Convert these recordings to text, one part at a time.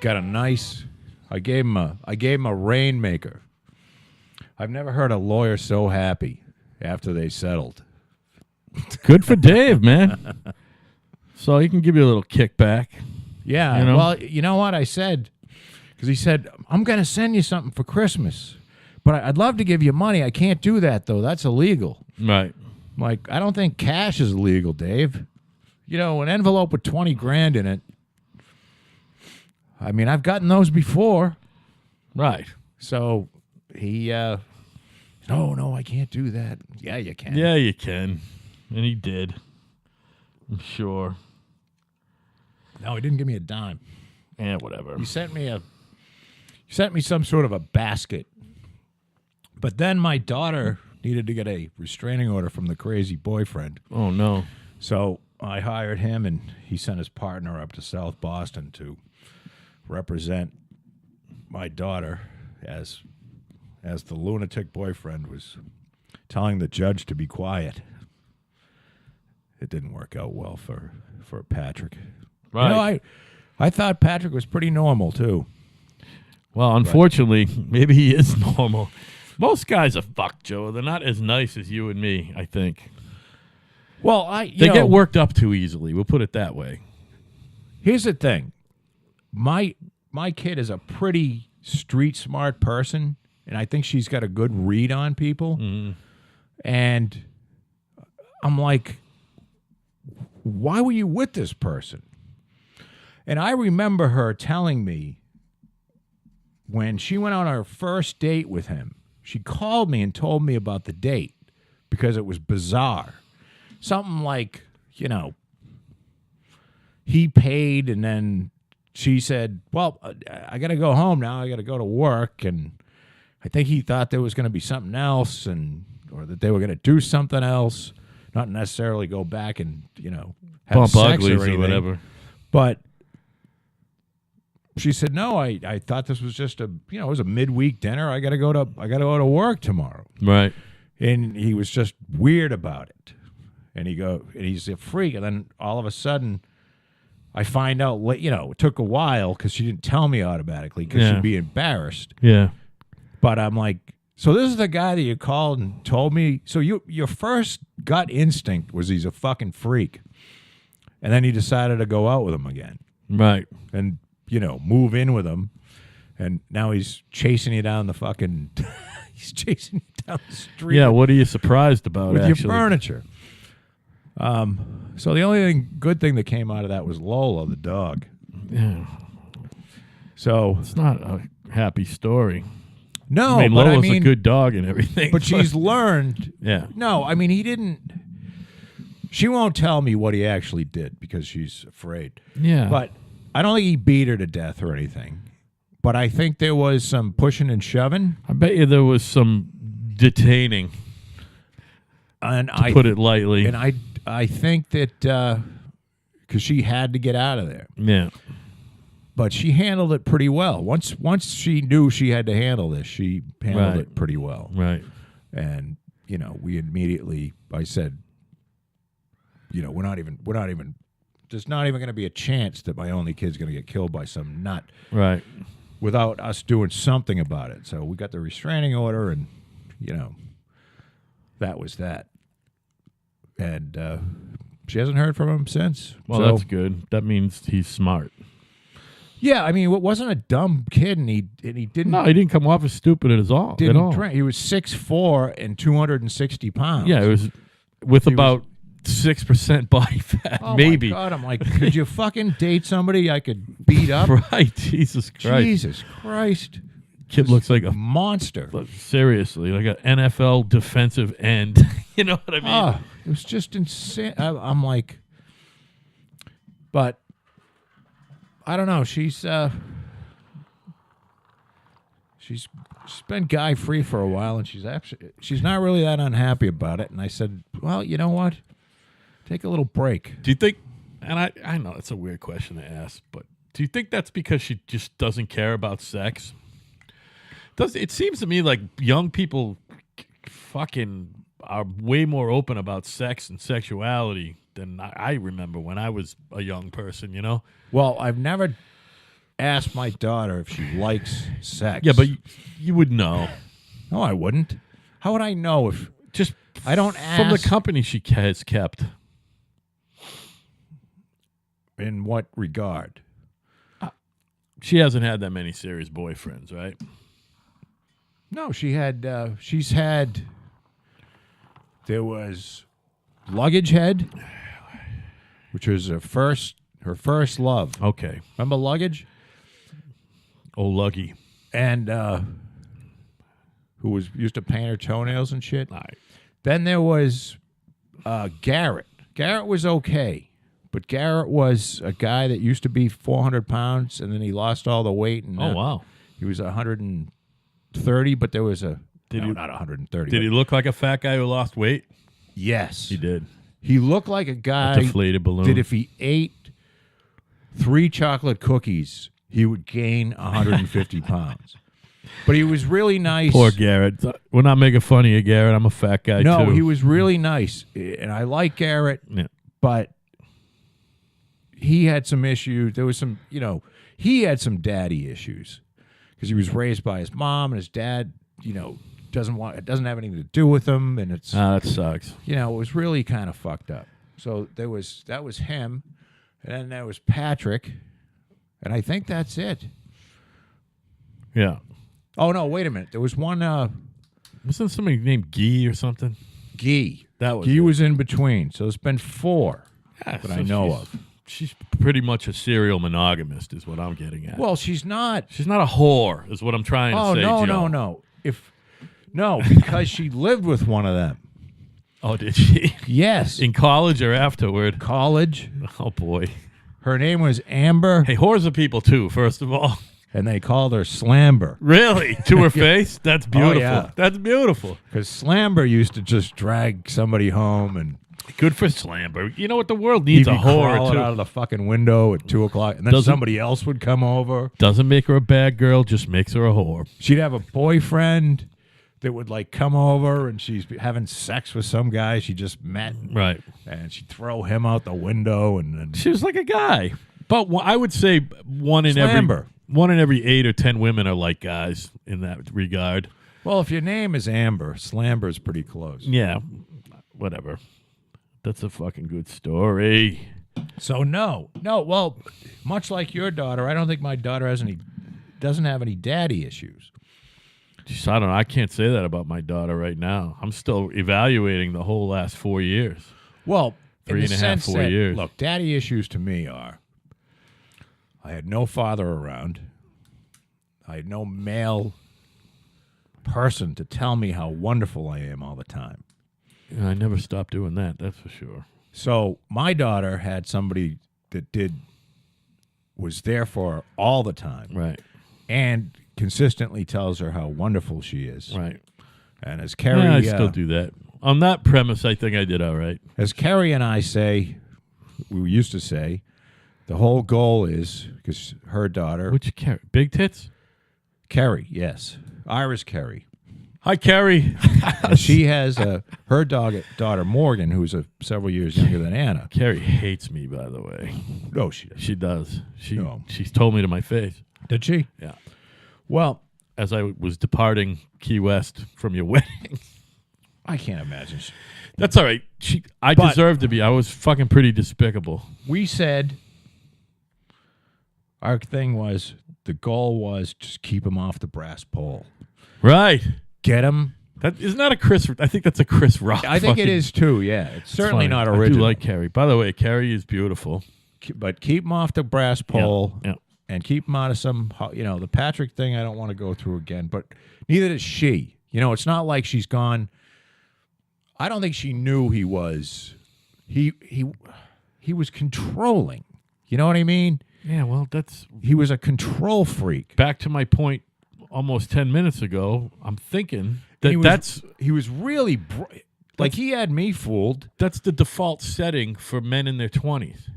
got a nice. I gave him a rainmaker. I've never heard a lawyer so happy after they settled. Good for Dave, man. So he can give you a little kickback. Yeah. You know? Well, you know what I said? Because he said, I'm going to send you something for Christmas. But I'd love to give you money. I can't do that, though. That's illegal. Right. I'm like, I don't think cash is illegal, Dave. You know, an envelope with 20 grand in it. I mean, I've gotten those before. Right. So he, no, I can't do that. Yeah, you can. Yeah, you can. And he did. I'm sure. No, he didn't give me a dime. Yeah, whatever. He sent me some sort of a basket. But then my daughter needed to get a restraining order from the crazy boyfriend. Oh, no. So I hired him, and he sent his partner up to South Boston to represent my daughter as the lunatic boyfriend was telling the judge to be quiet. It didn't work out well for Patrick. Right. You know, I thought Patrick was pretty normal, too. Well, unfortunately, maybe he is normal. Most guys are fucked, Joe. They're not as nice as you and me, I think. Well, they get worked up too easily. We'll put it that way. Here's the thing. My kid is a pretty street smart person, and I think she's got a good read on people. Mm-hmm. And I'm like, why were you with this person? And I remember her telling me when she went on her first date with him, she called me and told me about the date because it was bizarre. Something like, you know, he paid and then she said, well, I got to go home now. I got to go to work. And I think he thought there was going to be something else or that they were going to do something else, not necessarily go back and, you know, have bump sex uglies or anything. or whatever. But she said, no, I thought this was just it was a midweek dinner. I got to go to work tomorrow. Right. And he was just weird about it. And he's a freak. And then all of a sudden, I find out, it took a while because she didn't tell me automatically because she'd be embarrassed. Yeah. But I'm like, so this is the guy that you called and told me. So your first gut instinct was he's a fucking freak. And then you decided to go out with him again. Right. And, move in with him. And now he's chasing you down the fucking, he's chasing you down the street. Yeah, what are you surprised about, with actually? your furniture. So the only good thing that came out of that was Lola, the dog. Yeah. So It's not a happy story. no, I mean, but Lola's a good dog and everything. but she's learned. Yeah. No, I mean he didn't. She won't tell me what he actually did because she's afraid. Yeah. But I don't think he beat her to death or anything. But I think there was some pushing and shoving. I bet you there was some detaining, And to put it lightly. And I think that because she had to get out of there. Yeah. But she handled it pretty well. Once she knew she had to handle this, she handled Right. it pretty well. Right. And we immediately, I said, we're not even. There's not even going to be a chance that my only kid's going to get killed by some nut. Right. Without us doing something about it. So we got the restraining order, and that was that. And she hasn't heard from him since. Well, So, that's good. That means he's smart. yeah. I mean, it wasn't a dumb kid, and he didn't. No, he didn't come off as stupid at all. Didn't at all. drink. He was 6'4" and 260 pounds. Yeah, it was with about 6% body fat, Oh maybe. my God, I'm like, could you fucking date somebody I could beat up? Right, Jesus Christ. Jesus Christ. Kid looks like a monster. seriously, like an NFL defensive end. You know what I mean? Oh, it was just insane. I'm like, but I don't know. She's been guy free for a while, and she's not really that unhappy about it. And I said, well, you know what? Take a little break. Do you think, and I know it's a weird question to ask, but do you think that's because she just doesn't care about sex? It seems to me like young people fucking are way more open about sex and sexuality than I remember when I was a young person, Well, I've never ask my daughter if she likes sex. Yeah, but you would know. No, I wouldn't. How would I know if Just I don't ask? from the company she has kept. In what regard? She hasn't had that many serious boyfriends, right? No, she's had. There was Luggage Head, which was her first love. Okay. Remember Luggage? Oh, Luggy. And who used to paint her toenails and shit. All right. Then there was Garrett. Garrett was okay, but Garrett was a guy that used to be 400 pounds, and then he lost all the weight. And Oh, wow. he was 130, but there was not 130. Did he look like a fat guy who lost weight? Yes, He did. He looked like a guy Deflated balloon. that if he ate 3 chocolate cookies, he would gain 150 pounds. But he was really nice. Poor Garrett. We're not making fun of you, Garrett. I'm a fat guy, too. No, he was really nice. And I like Garrett, Yeah. but he had some issues. There was some, he had some daddy issues because he was raised by his mom, and his dad, doesn't have anything to do with him, and it's That sucks. it was really kind of fucked up. So that was him, and then there was Patrick, and I think that's it. Yeah. Oh no, wait a minute. There was one Wasn't somebody named Guy or something? Guy. That was Guy it. was in between. So there's been 4 Yeah, that so I know she's- of. She's pretty much a serial monogamist, is what I'm getting at. Well, she's not. She's not a whore, is what I'm trying to Oh say, no, Joe. no. Because she lived with one of them. Oh, did she? Yes. In college or afterward? College. Oh, boy. Her name was Amber, Hey, whores are people, too, first of all. and they called her Slamber. Really? To her face? That's beautiful. yeah. That's beautiful. Because Slamber used to just drag somebody home, and Good for Slamber. You know what? The world he'd needs a be whore, crawling too. out of the fucking window at 2:00, and then Doesn't- somebody else would come over. Doesn't make her a bad girl, just makes her a whore. She'd have a boyfriend that would come over, and she's having sex with some guy she just met, Right. and she'd throw him out the window, and She was like a guy. But I would say one in Slamber. every 8 or 10 women are like guys in that regard. well, if your name is Amber, Slamber's pretty close. Yeah, whatever. That's a fucking good story. So no. Well, much like your daughter, I don't think my daughter doesn't have any daddy issues. Jeez, I don't know. I can't say that about my daughter right now. I'm still evaluating the whole last 4 years. Well, Three in the and a half, sense 4 that, years. Look, daddy issues to me are I had no father around. I had no male person to tell me how wonderful I am all the time. And I never stopped doing that, that's for sure. So my daughter had somebody that was there for her all the time, Right, and consistently tells her how wonderful she is. right. And as Carrie, Yeah, I still do that. On that premise, I think I did all right. as Carrie and I say, we used to say, the whole goal is because her daughter, Which Carrie? Big tits? Carrie, yes, Iris Carrie. Hi, Carrie. She has her daughter Morgan, who's several years younger than Anna. Carrie hates me, by the way. No, she doesn't. She does. No. She's told me to my face. Did she? Yeah. Well, As I was departing Key West from your wedding. I can't imagine. That's all right. I But- deserved to be. I was fucking pretty despicable. We said our thing was the goal was just keep him off the brass pole. Right. Get him. That isn't that a Chris. I think that's a Chris Rock. I think it fucking- is too. Yeah, it's certainly funny. not I original. do like Carrie. By the way, Carrie is beautiful. But keep him off the brass pole. Yeah. And keep him out of some, the Patrick thing I don't want to go through again, but neither does she. It's not like she's gone. I don't think she knew he was, he was controlling. You know what I mean? Yeah. Well, that's He was a control freak. back to my point almost 10 minutes ago. I'm thinking that He was really, like he had me fooled. that's the default setting for men in their 20s.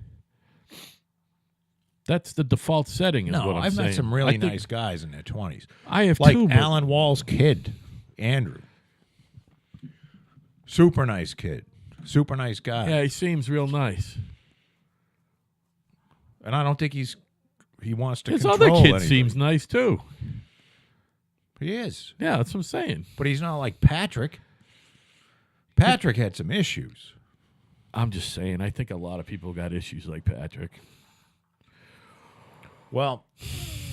That's the default setting, is what I'm I've saying. met some really I think nice guys in their 20s. I have Like too. but- Alan Wall's kid, Andrew. Super nice kid. Super nice guy. Yeah, he seems real nice. And I don't think he's he wants to His control other kid anybody. seems nice too. He is. Yeah, that's what I'm saying. But he's not like Patrick. Patrick had some issues. I'm just saying. I think a lot of people got issues like Patrick. Well,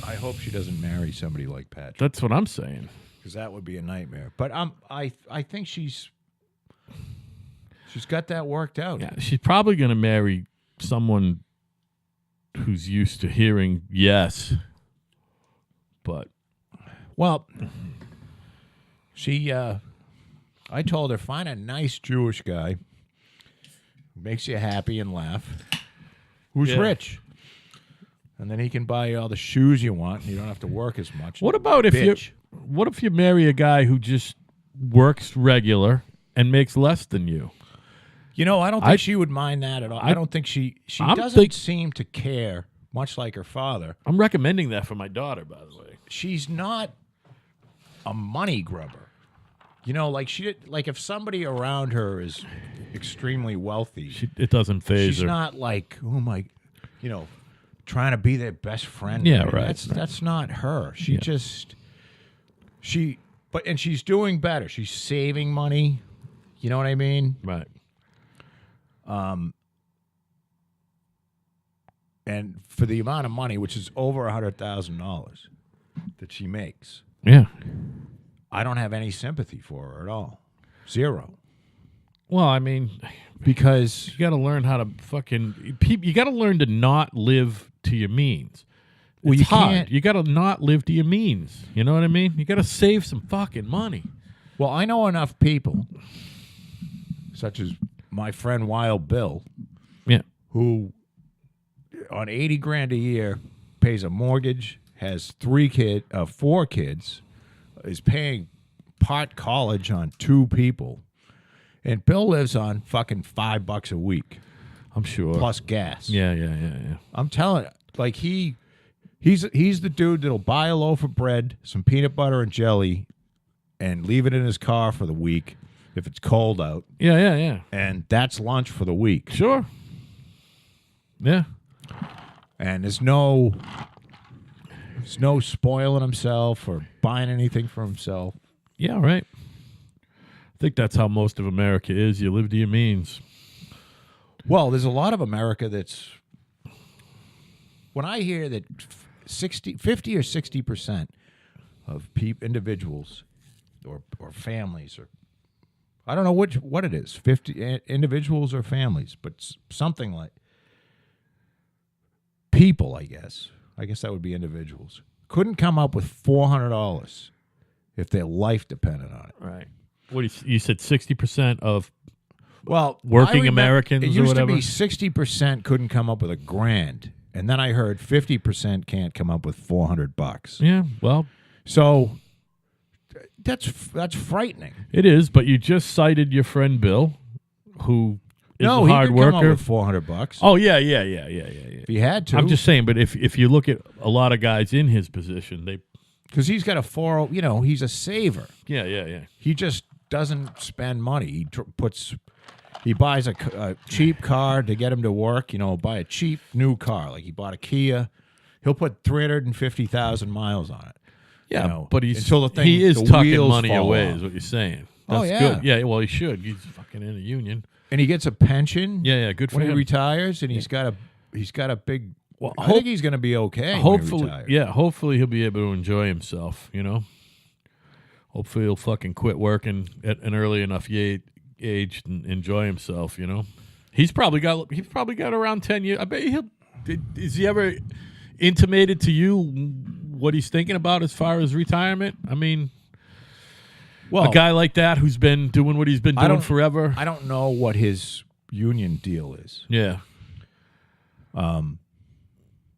I hope she doesn't marry somebody like Patrick, That's what I'm saying. because that would be a nightmare. But I think she's got that worked out. Yeah, she's probably going to marry someone who's used to hearing yes. But Well, she, I told her, find a nice Jewish guy who makes you happy and laugh, who's Yeah. rich. And then he can buy you all the shoes you want, and you don't have to work as much. what about if you marry a guy who just works regular and makes less than you? You know, I don't think she would mind that at all. I don't think she doesn't seem to care, much like her father. I'm recommending that for my daughter, by the way. She's not a money grubber. You know, like if somebody around her is extremely wealthy, It doesn't faze she's her. not like, oh my, trying to be their best friend. Yeah, right. That's not her. She and she's doing better. She's saving money. You know what I mean? Right. And for the amount of money, which is over $100,000 that she makes, Yeah. I don't have any sympathy for her at all. Zero. Well, I mean, Because you got to learn how to you got to learn to not live to your means. Well, It's you hard. can't- You got to not live to your means. You know what I mean? You got to save some fucking money. Well, I know enough people, such as my friend Wild Bill, Yeah. who on $80,000 a year pays a mortgage, has 4 kids, is paying part college on 2 people, and Bill lives on fucking $5 a week I'm sure. plus gas. Yeah. I'm telling you, like he's the dude that'll buy a loaf of bread, some peanut butter and jelly, and leave it in his car for the week if it's cold out, Yeah. and that's lunch for the week. Sure. Yeah. And there's no spoiling himself or buying anything for himself. Yeah, right. I think that's how most of America is. You live to your means. Well, there's a lot of America that's, when I hear that 50 or 60% of individuals or families, or I don't know what it is, 50 individuals or families, but something like people, I guess that would be individuals, couldn't come up with $400 if their life depended on it. Right. What you said 60% of Well, working I remember Americans it or used to whatever? be 60% couldn't come up with $1,000, and then I heard 50% can't come up with $400. Yeah, well, So that's frightening. it is, but you just cited your friend Bill, who is No, a he hard could come up worker. with $400 Oh, yeah. if he had to. I'm just saying, but if you look at a lot of guys in his position, they because he's got a 40. He's a saver. yeah. He just doesn't spend money. He buys a cheap car to get him to work. Buy a cheap new car, like he bought a Kia. He'll put 350,000 miles on it. Yeah, but until the he is the tucking wheels money fall away, off. is what you're saying. Oh, That's yeah. good. Yeah, well, he should. He's fucking in a union. And he gets a pension. Yeah, good for when he him. retires, and he's got a big. Well, I think he's going to be okay. when he Hopefully, retires. hopefully he'll be able to enjoy himself. Hopefully he'll fucking quit working at an early enough age and enjoy himself. He's probably got around 10 years. I bet is he ever intimated to you what he's thinking about as far as retirement? I mean, Well, a guy like that who's been doing what he's been doing forever. I don't know what his union deal is. Yeah.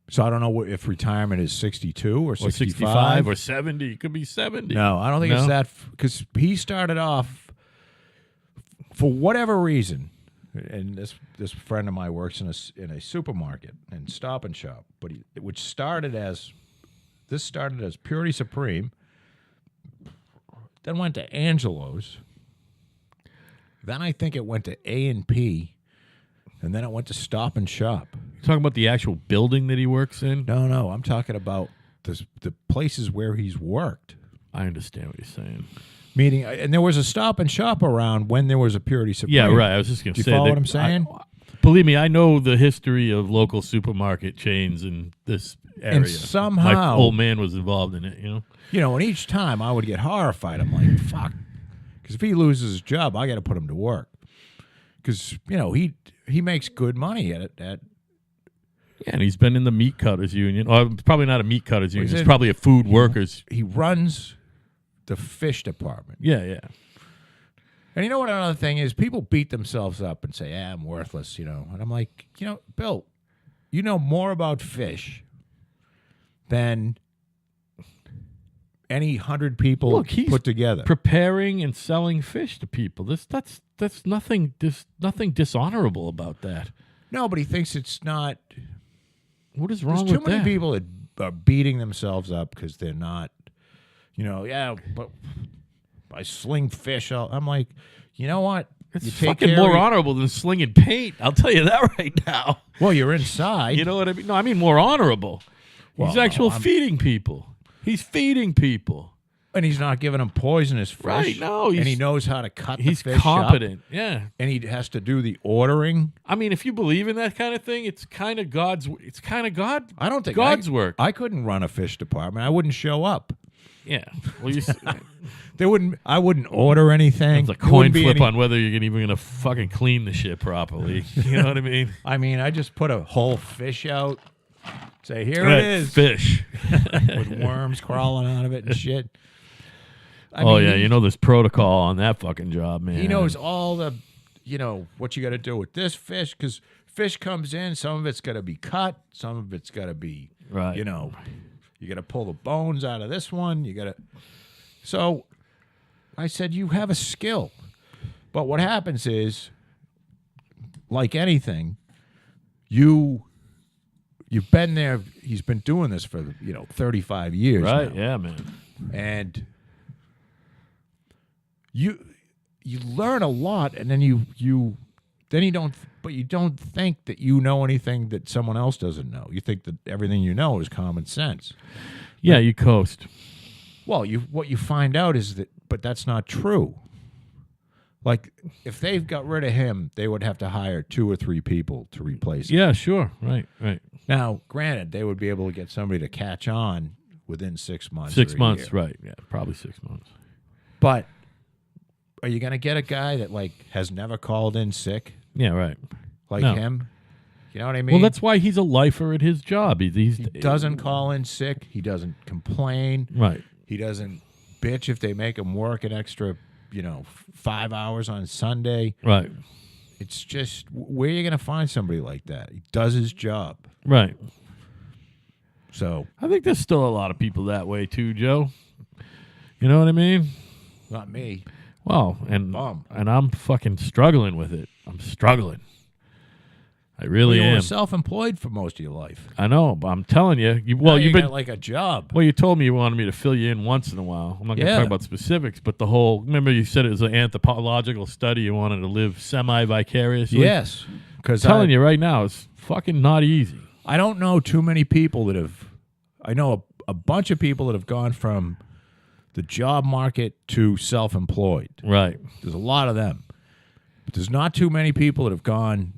So I don't know if retirement is 62 or 65 or 70. It could be 70. No, I don't think it's that, because he started off for whatever reason. And this friend of mine works in a supermarket and Stop and Shop, but which started as Purity Supreme, then went to Angelo's, then I think it went to A&P, and then it went to Stop and Shop. Talking about the actual building that he works in? No. I'm talking about the places where he's worked. I understand what you're saying. Meaning, and there was a Stop and Shop around when there was a Purity Supreme. Yeah, right. I was just going to say. Do you follow what I'm saying? Believe me, I know the history of local supermarket chains in this area. And somehow, my old man was involved in it. And each time I would get horrified. I'm like, fuck, because if he loses his job, I got to put him to work. Because he makes good money at it. Yeah, and he's been in the meat cutters union. Or probably not a meat cutters union. It's in- probably a food workers. He runs the fish department. Yeah. And you know what another thing is? People beat themselves up and say, I'm worthless, And I'm like, Bill, you know more about fish than any 100 people put together. Preparing and selling fish to people. That's nothing. There's nothing dishonorable about that. No, but he thinks it's not. What is wrong with that? There's too many people that are beating themselves up because they're not, but I sling fish. I'm like, you know what? It's you take fucking more honorable than slinging paint. I'll tell you that right now. Well, you're inside. You know what I mean? No, I mean more honorable. Well, He's feeding people. He's feeding people. And he's not giving them poisonous fish. Right, no. And he knows how to cut the fish He's competent, up, yeah. And he has to do the ordering. I mean, if you believe in that kind of thing, it's kind of God's I don't think God's work. I couldn't run a fish department. I wouldn't show up. Yeah. Well, I wouldn't order anything. It's a coin flip on whether you're even going to fucking clean the shit properly. You know what I mean? I mean, I just put a whole fish out. Say, here it is. Fish. With worms crawling out of it and shit. I mean, there's protocol on that fucking job, man. He knows all the, what you got to do with this fish, because fish comes in, some of it's got to be cut, some of it's got to be, right. You got to pull the bones out of this one. So I said, you have a skill. But what happens is, like anything, you've been there. He's been doing this for 35 years. Right? Now. Yeah, man. And you learn a lot, and then you don't think that you know anything that someone else doesn't know. You think that everything you know is common sense. Yeah, you coast. Well, what you find out is but that's not true. Like, if they've got rid of him, they would have to hire 2 or 3 people to replace him. Yeah, sure. Right. Now, granted, they would be able to get somebody to catch on within 6 months. 6 months, year. right. Yeah, probably 6 months. But are you going to get a guy that, has never called in sick? Yeah, right. Him? You know what I mean? Well, that's why he's a lifer at his job. He doesn't call in sick. He doesn't complain. Right. He doesn't bitch if they make him work an extra, 5 hours on Sunday. Right. It's just, where are you going to find somebody like that? He does his job. Right. So I think there's still a lot of people that way too, Joe. You know what I mean? Not me. Well, and I'm fucking struggling with it. I'm struggling. I really am. You were self-employed for most of your life. I know, but I'm telling you. You've been got a job. Well, you told me you wanted me to fill you in once in a while. I'm not going to talk about specifics, but remember you said it was an anthropological study. You wanted to live semi-vicariously. Yes, because I'm telling you right now, it's fucking not easy. I don't know too many people that have. I know a bunch of people that have gone from the job market to self-employed. Right. There's a lot of them, but there's not too many people that have gone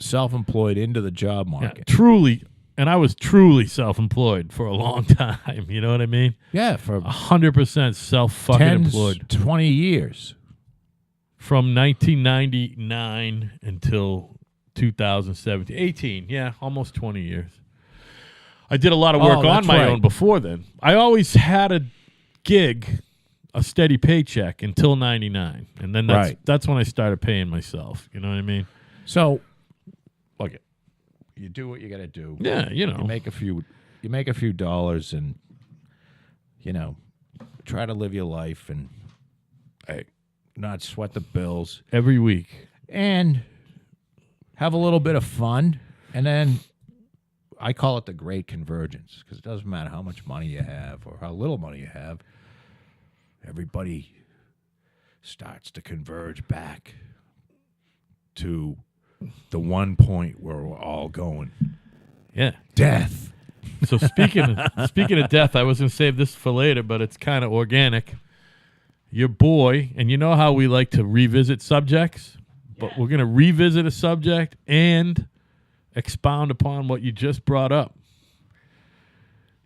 self-employed into the job market. Yeah, truly, and I was truly self-employed for a long time. You know what I mean? Yeah, for 100% self-fucking-employed. 20 years. From 1999 until 2017. 18, yeah, almost 20 years. I did a lot of work on my own before then. I always had a gig, a steady paycheck until 99. And then that's when I started paying myself. You know what I mean? So, look, you do what you got to do. Yeah, You make a few dollars and, try to live your life and not sweat the bills. Every week. And have a little bit of fun. And then I call it the great convergence, because it doesn't matter how much money you have or how little money you have. Everybody starts to converge back to the one point where we're all going Yeah. death. So speaking of death, I was going to save this for later, but it's kind of organic. Your boy, and you know how we like to revisit subjects, but we're going to revisit a subject and expound upon what you just brought up.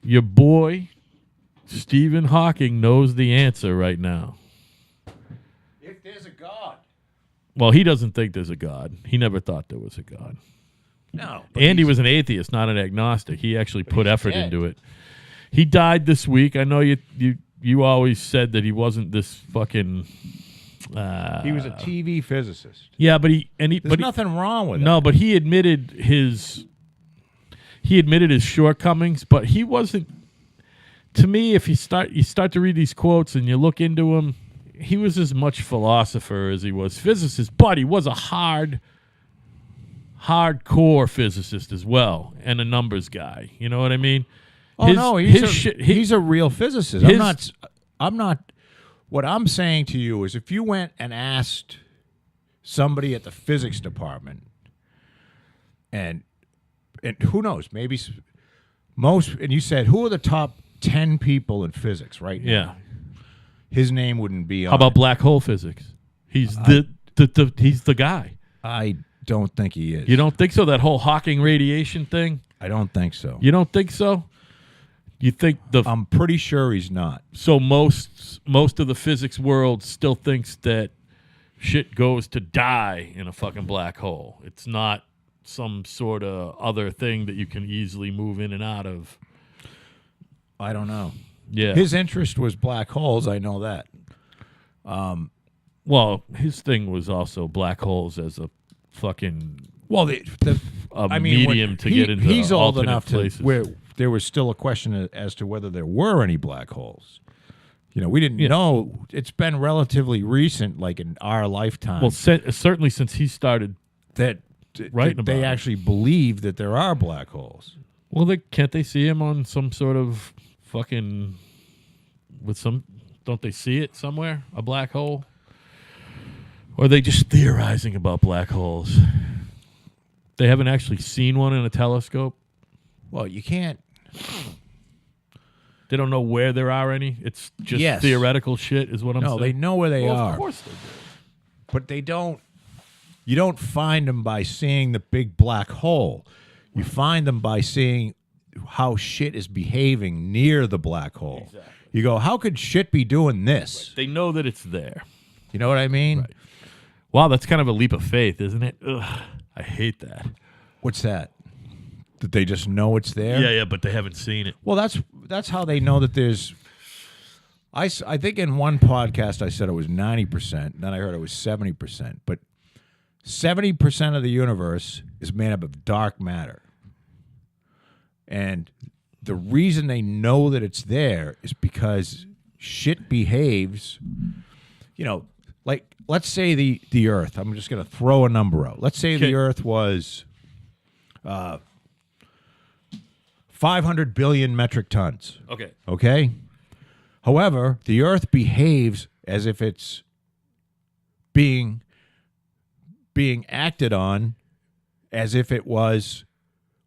Your boy, Stephen Hawking, knows the answer right now. If there's a God. Well, he doesn't think there's a God. He never thought there was a God. No. And he was an atheist, not an agnostic. He actually put effort dead. into it. He died this week. I know you always said that he wasn't this fucking. He was a TV physicist. Yeah, but There's nothing wrong with it. No, but he admitted his shortcomings, but he wasn't. To me, if you start to read these quotes and you look into him, he was as much philosopher as he was physicist, but he was a hardcore physicist as well, and a numbers guy. You know what I mean? He's a real physicist. I'm not. What I'm saying to you is, if you went and asked somebody at the physics department, and who knows, maybe and you said, who are the top 10 people in physics right now? Yeah. His name wouldn't be on How about it. black hole physics? He's he's the guy. I don't think he is. You don't think so? That whole Hawking radiation thing? I don't think so. You don't think so? You think I'm pretty sure he's not. So most of the physics world still thinks that shit goes to die in a fucking black hole. It's not some sort of other thing that you can easily move in and out of. I don't know. Yeah. His interest was black holes. I know that. Well, his thing was also black holes as a fucking medium to get into he's old alternate enough places. to where there was still a question as to whether there were any black holes. You know, we didn't know. It's been relatively recent, like in our lifetime. Well, certainly since he started that writing about they it. actually believe that there are black holes. Well, can't they see him on some sort of fucking don't they see it somewhere, a black hole? Or are they just theorizing about black holes? They haven't actually seen one in a telescope? Well, you can't. They don't know where there are any? It's just theoretical shit is what I'm saying? No, they know where they are. Of course they do. But they don't. You don't find them by seeing the big black hole. You find them by seeing how shit is behaving near the black hole. Exactly. You go, how could shit be doing this? Right. They know that it's there. You know what I mean? Right. Wow, that's kind of a leap of faith, isn't it? Ugh, I hate that. What's that? That they just know it's there? Yeah, but they haven't seen it. Well, that's how they know that there's. I think in one podcast I said it was 90%. Then I heard it was 70%. But 70% of the universe is made up of dark matter. And the reason they know that it's there is because shit behaves, like let's say the Earth. I'm just going to throw a number out. Let's say the Earth was 500 billion metric tons. Okay? However, the Earth behaves as if it's being acted on as if it was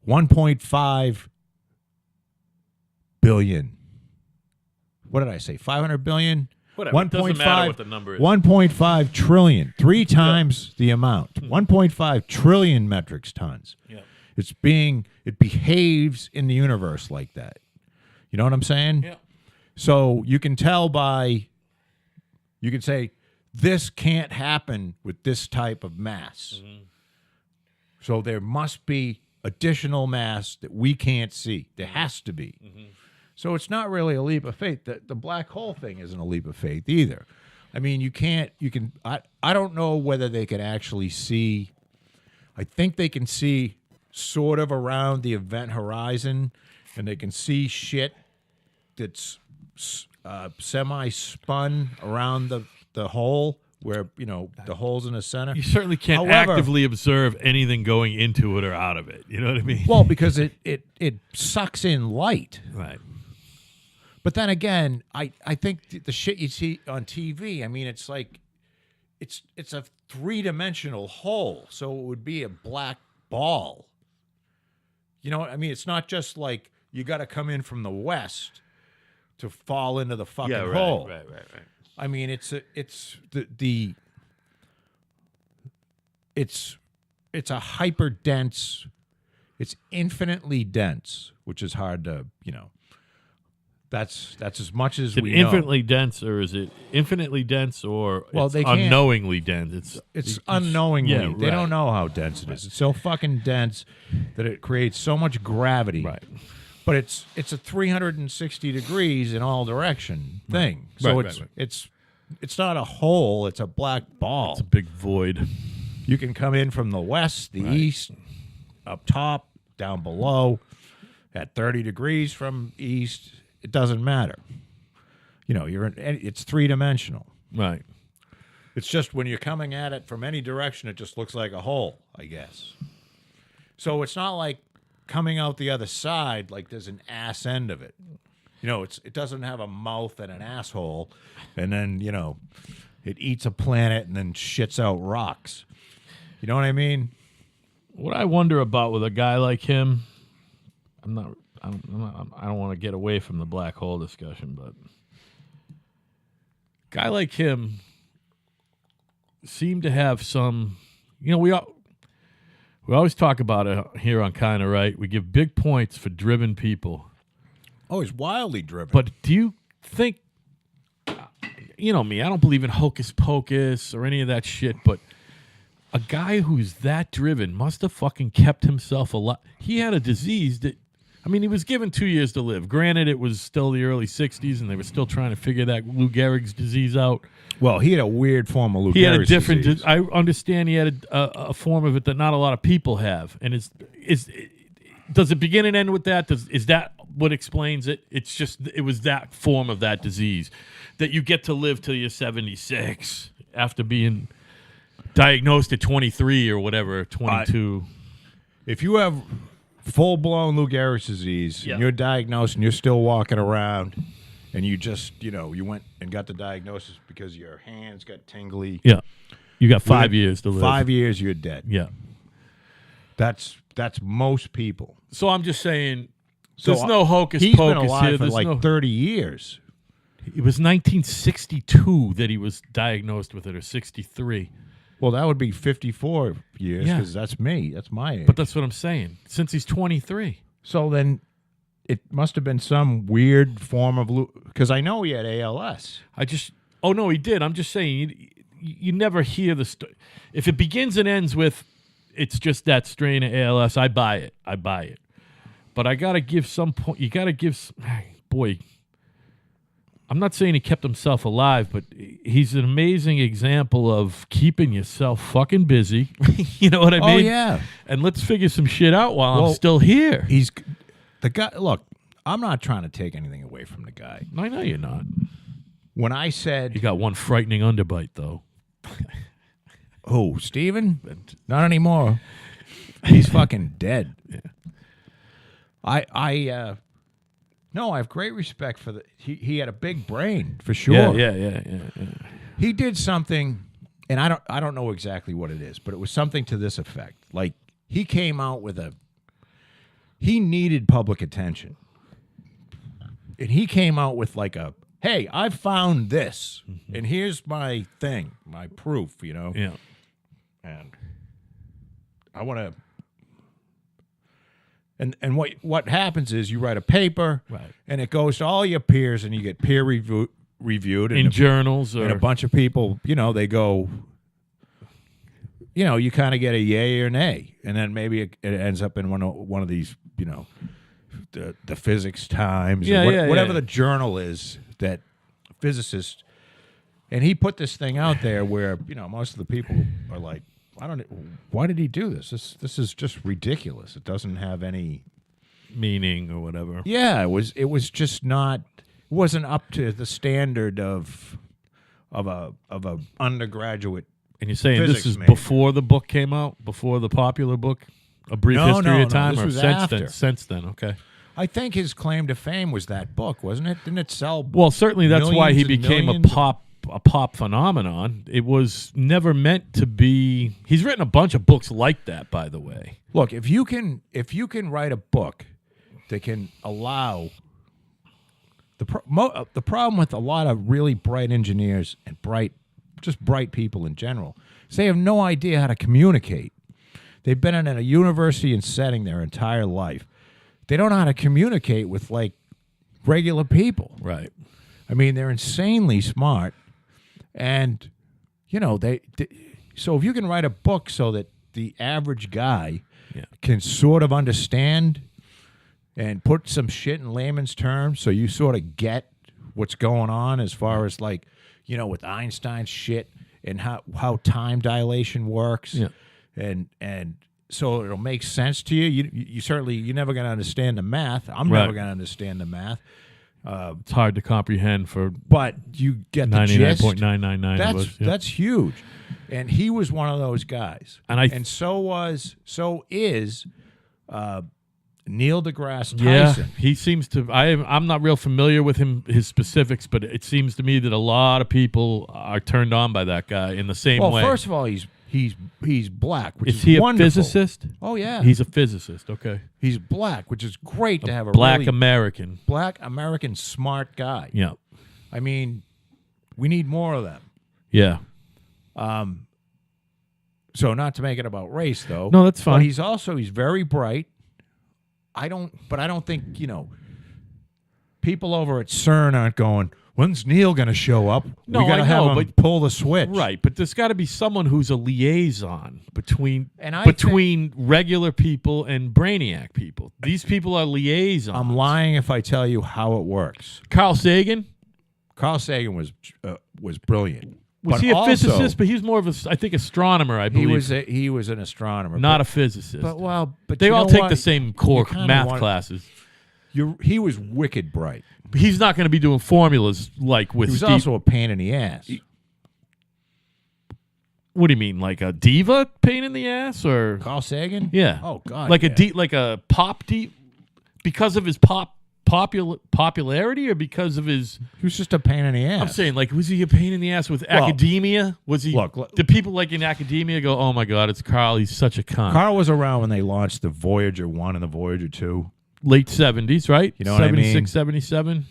1.5 billion. What did I say? 500 billion? Whatever. It doesn't matter what the number is. 1.5 trillion. 3 times the amount. 1.5 trillion metric tons. Yeah. It behaves in the universe like that. You know what I'm saying? Yeah. So you can tell you can say, this can't happen with this type of mass. Mm-hmm. So there must be additional mass that we can't see. There has to be. Mm-hmm. So it's not really a leap of faith. The black hole thing isn't a leap of faith either. I mean, I don't know whether they can actually see. I think they can see sort of around the event horizon, and they can see shit that's semi-spun around the hole where, the hole's in the center. You certainly can't actively observe anything going into it or out of it. You know what I mean? Well, because it sucks in light. Right. But then again, I think the shit you see on TV, I mean, it's it's a 3-dimensional hole, so it would be a black ball. You know what I mean? It's not just like you got to come in from the west to fall into the fucking hole. Right. I mean, it's a hyper dense. It's infinitely dense, which is hard to, That's as much as we know. Infinitely dense, or is it infinitely dense, or Well, it's they can't- unknowingly dense? It's unknowingly. Yeah, They right. don't know how dense it is. It's so fucking dense that it creates so much gravity. Right. But it's a 360 degrees in all direction thing. So Right. it's not a hole. It's a black ball. It's a big void. You can come in from the west, the east, up top, down below, at 30 degrees from east. It doesn't matter. It's 3-dimensional. Right. It's just when you're coming at it from any direction, it just looks like a hole, I guess. So it's not like coming out the other side like there's an ass end of it. It doesn't have a mouth and an asshole, and then, it eats a planet and then shits out rocks. You know what I mean? What I wonder about with a guy like him, I don't want to get away from the black hole discussion, but a guy like him seemed to have some, we always talk about it here on Kinda Right. We give big points for driven people. Oh, he's wildly driven. But do you think, you know me, I don't believe in hocus pocus or any of that shit, but a guy who's that driven must have fucking kept himself alive. He had a disease that, he was given 2 years to live. Granted, it was still the early 60s, and they were still trying to figure that Lou Gehrig's disease out. Well, he had a weird form of Lou Gehrig's He had a different disease. I understand he had a form of it that not a lot of people have. And does it begin and end with that? Is that what explains it? It was that form of that disease that you get to live till you're 76 after being diagnosed at 23 or whatever, 22. If you have full-blown Lou Gehrig's disease, and you're diagnosed and you're still walking around, and you just, you went and got the diagnosis because your hands got tingly. Yeah. You got 5 years to live. 5 years, you're dead. Yeah. That's most people. So I'm just saying, So there's no hocus he's pocus been alive here. for There's like 30 years. It was 1962 that he was diagnosed with it, or 63. Well, that would be 54 years Yeah. because that's me. That's my age. But that's what I'm saying. Since he's 23. So then it must have been some weird form of because I know he had ALS. Oh, no, he did. I'm just saying, you never hear the story. If it begins and ends with, it's just that strain of ALS, I buy it. But I got to give some point. You got to give, boy, I'm not saying he kept himself alive, but he's an amazing example of keeping yourself fucking busy. You know what I mean? Oh, yeah. And let's figure some shit out while Well, I'm still here. He's the guy. Look, I'm not trying to take anything away from the guy. I know you're not. When I He said, got one frightening underbite, though. "Oh, Steven? Not anymore. He's fucking dead." Yeah. No, I have great respect for he had a big brain for sure. Yeah. He did something, and I don't know exactly what it is, but it was something to this effect. Like he came out with he needed public attention, and he came out with like hey, I found this, and here's my thing, my proof, Yeah. and I want to. And what happens is you write a paper, Right. and it goes to all your peers, and you get peer reviewed In journals and a or bunch of people, they go, you kind of get a yay or nay, and then maybe it ends up in one of these, the Physics Times, or whatever the journal is that physicists. And he put this thing out there where most of the people are like, why did he do this? This is just ridiculous. It doesn't have any meaning or whatever. Yeah, it was just not. It wasn't up to the standard of a undergraduate. And you're saying Physics this is major. before the book came out, before the popular book, A Brief No, History no, of Time, this or was since after. then? Since then, okay. I think his claim to fame was that book, wasn't it? Didn't it sell? Well, certainly that's why he millions and became a millions? pop a pop phenomenon. It was never meant to be. He's written a bunch of books like that, by the way. Look, if you can write a book that can allow the problem with a lot of really bright engineers and bright people in general is they have no idea how to communicate. They've been in a university and setting their entire life. They don't know how to communicate with like regular people. Right. I mean, they're insanely smart, and you know so if you can write a book so that the average guy can sort of understand and put some shit in layman's terms, so you sort of get what's going on as far as like, you know, with Einstein's shit and how time dilation works, and so it'll make sense to you. You certainly you're never going to understand the math. I'm never going to understand the math. It's hard to comprehend but you get the gist. 99.999. That's huge, and he was one of those guys, and so is Neil deGrasse Tyson. Yeah, he seems to. I'm not real familiar with his specifics, but it seems to me that a lot of people are turned on by that guy in the same way. Well, first of all, he's black, which is he wonderful. A physicist? Oh yeah, he's a physicist. Okay, he's black, which is great to have a black really American smart guy. Yeah, I mean, we need more of them. Yeah. So not to make it about race, though. No, that's fine. But he's very bright. I don't think, you know, people over at CERN aren't going, when's Neil going to show up? No, we got to have him pull the switch. Right, but there's got to be someone who's a liaison between regular people and brainiac people. These people are liaisons. I'm lying if I tell you how it works. Carl Sagan? Carl Sagan was brilliant. Was he a physicist? But he was more of a, I think, astronomer. I believe he was an astronomer, not a physicist. But they all take the same core math classes. He was wicked bright. He's not going to be doing formulas like with. He was also a pain in the ass. What do you mean, like a diva pain in the ass, or Carl Sagan? Yeah. Oh God. Like a pop because of his popularity, or because of his. He was just a pain in the ass. I'm saying, like, was he a pain in the ass with academia? Was he? Look, did people like in academia go, "Oh my God, it's Carl. He's such a cunt." Carl was around when they launched the Voyager 1 and the Voyager 2. Late 70s, right? You know what I mean? 76, 77.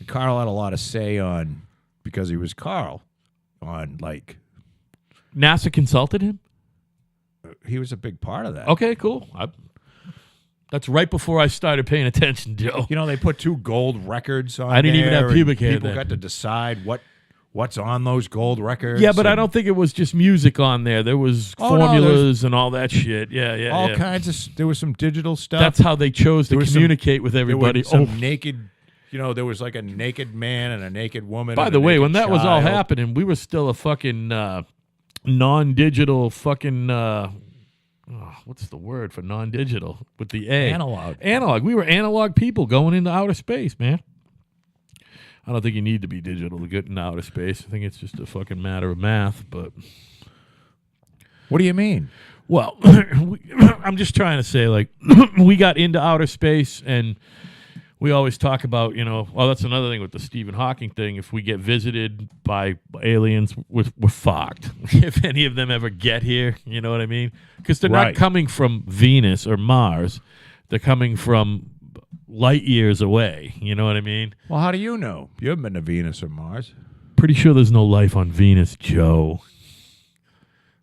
Carl had a lot of say on, because he was Carl, on like. NASA consulted him? He was a big part of that. Okay, cool. That's right before I started paying attention, Joe. You know, they put 2 gold records on. I didn't even have pubic hair. People got to decide what's on those gold records. Yeah, but I don't think it was just music on there. There was formulas and all that shit. Yeah. All kinds of. There was some digital stuff. That's how they chose to communicate with everybody. There was some naked. You know, there was like a naked man and a naked woman. By the way, when that was all happening, we were still a fucking non-digital fucking. What's the word for non-digital with the A? Analog. We were analog people going into outer space, man. I don't think you need to be digital to get into outer space. I think it's just a fucking matter of math. But what do you mean? Well, I'm just trying to say, like, we got into outer space, and we always talk about, you know, well, that's another thing with the Stephen Hawking thing. If we get visited by aliens, we're fucked. If any of them ever get here, you know what I mean? Because they're not coming from Venus or Mars. They're coming from light years away. You know what I mean? Well, how do you know? You haven't been to Venus or Mars. Pretty sure there's no life on Venus, Joe.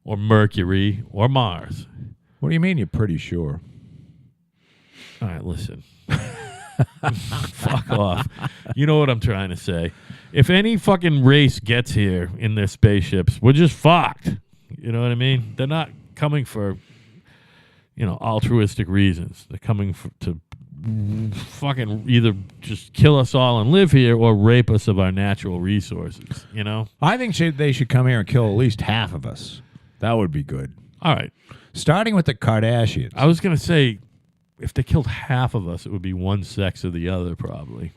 Or Mercury or Mars. What do you mean you're pretty sure? All right, listen. Fuck off. You know what I'm trying to say. If any fucking race gets here in their spaceships, we're just fucked. You know what I mean? They're not coming for, you know, altruistic reasons. They're coming to fucking either just kill us all and live here or rape us of our natural resources, you know? I think they should come here and kill at least half of us. That would be good. All right. Starting with the Kardashians. I was going to say, if they killed half of us, it would be one sex or the other, probably.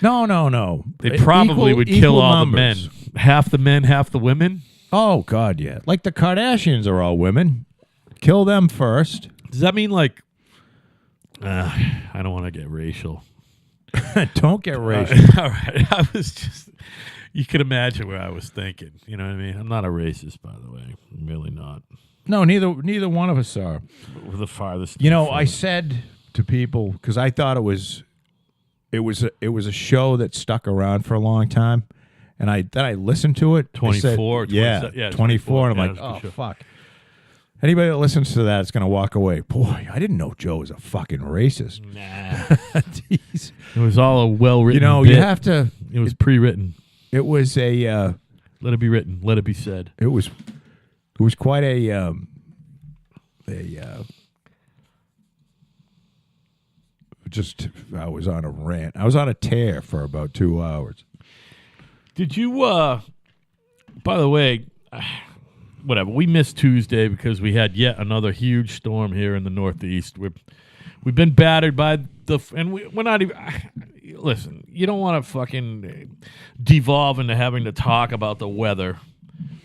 No. They probably would kill all numbers. the men. Half the men, half the women? Oh, God, yeah. Like the Kardashians are all women. Kill them first. Does that mean, like, I don't want to get racial. Don't get racist. All right. I was just, you can imagine where I was thinking. You know what I mean? I'm not a racist, by the way. I'm really not. No, neither one of us are. We're the farthest. You know, I said to people, because I thought it was a show that stuck around for a long time, and then I listened to it. 24, said, yeah, 24, and I'm like, oh, fuck. Anybody that listens to that is going to walk away. Boy, I didn't know Joe was a fucking racist. Nah. Jeez. It was all a well-written bit. You have to... It was pre-written. It was a... let it be written. Let it be said. It was quite a just... I was on a rant. I was on a tear for about 2 hours. Did you... by the way... whatever. We missed Tuesday because we had yet another huge storm here in the Northeast. We've been battered by and we're not even. Listen, you don't want to fucking devolve into having to talk about the weather,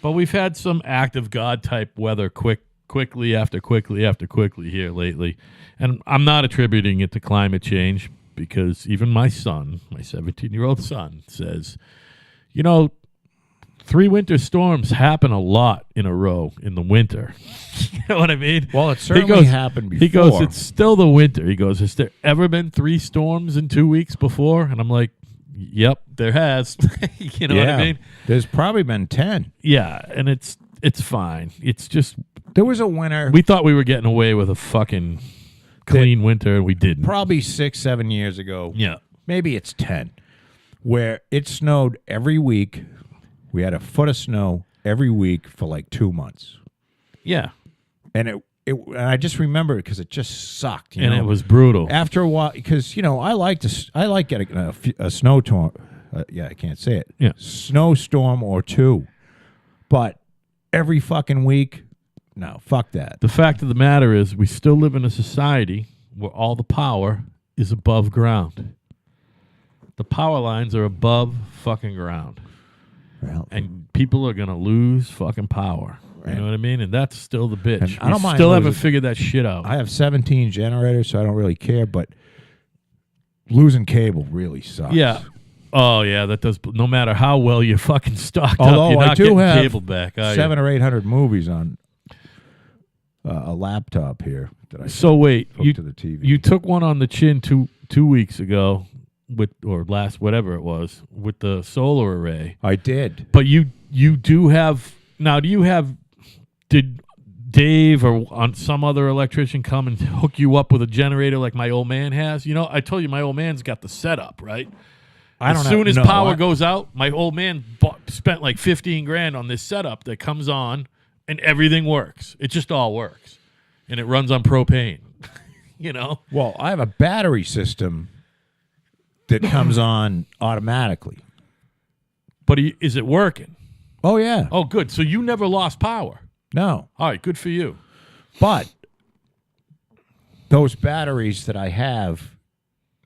but we've had some act of God type weather quickly after quickly here lately, and I'm not attributing it to climate change because even my son, my 17-year-old son, says, 3 winter storms happen a lot in a row in the winter. You know what I mean? Well, it certainly happened before. He goes, it's still the winter. He goes, has there ever been 3 storms in 2 weeks before? And I'm like, yep, there has. You know what I mean? There's probably been 10. Yeah, and it's fine. It's just... There was a winter... We thought we were getting away with a fucking clean winter, and we didn't. Probably 6-7 years ago. Yeah. Maybe it's 10. Where it snowed every week... We had a foot of snow every week for like 2 months. Yeah. And and I just remember it because it just sucked. And it was brutal. After a while, because, I like getting a snowstorm. I can't say it. Yeah. Snowstorm or 2. But every fucking week, no, fuck that. The fact of the matter is we still live in a society where all the power is above ground. The power lines are above fucking ground. Well, and people are going to lose fucking power. You know what I mean? And that's still the bitch. I don't mind still haven't figured that shit out. I have 17 generators, so I don't really care, but losing cable really sucks. Yeah. Oh, yeah, that does. No matter how well you're fucking stocked Although up, you're not I do getting have cable back. 700 or 800 movies on a laptop here that I hook to the TV. You took one on the chin two weeks ago. Or last whatever it was with the solar array. I did. But you do have now. Did Dave or some other electrician come and hook you up with a generator like my old man has? I told you my old man's got the setup right. As soon as power goes out, my old man spent like $15,000 on this setup that comes on and everything works. It just all works, and it runs on propane. Well, I have a battery system that comes on automatically. But is it working? Oh, yeah. Oh, good. So you never lost power? No. All right, good for you. But those batteries that I have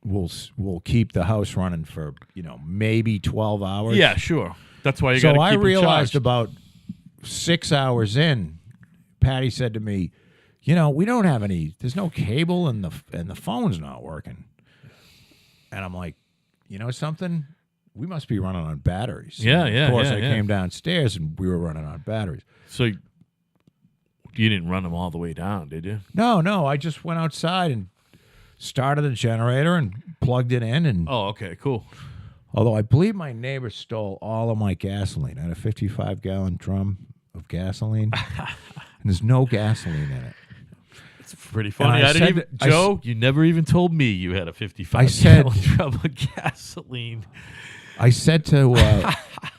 will keep the house running for, maybe 12 hours. Yeah, sure. That's why you got to keep So I realized charged. about 6 hours in, Patty said to me, we don't have there's no cable and the phone's not working. And I'm like, something? We must be running on batteries. Yeah, and of course, I came downstairs and we were running on batteries. So you didn't run them all the way down, did you? No. I just went outside and started the generator and plugged it in. And oh, okay, cool. Although I believe my neighbor stole all of my gasoline. I had a 55-gallon drum of gasoline, and there's no gasoline in it. It's pretty funny. Joe, you never even told me you had a 55-gallon drum of gasoline. I said to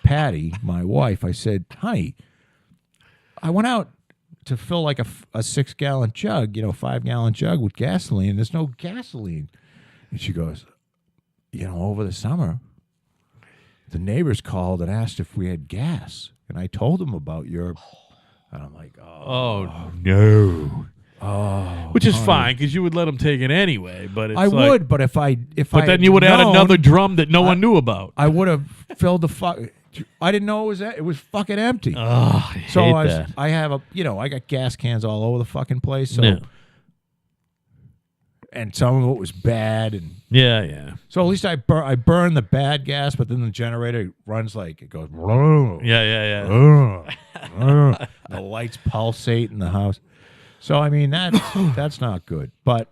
Patty, my wife, I said, honey, I went out to fill like a 6-gallon jug, 5-gallon jug with gasoline, and there's no gasoline. And she goes, over the summer, the neighbors called and asked if we had gas. And I told them about your... And I'm like, oh no. Oh, which is fine because you would let them take it anyway. But it's would, but but then you would add another drum that no one knew about. I would have filled the fuck. I didn't know it was fucking empty. Oh, I hate that. I have I got gas cans all over the fucking place. So, yeah. and some of it was bad, and Yeah. so at least I burn the bad gas, but then the generator runs like it goes. Yeah. The lights pulsate in the house. So I mean that's not good. But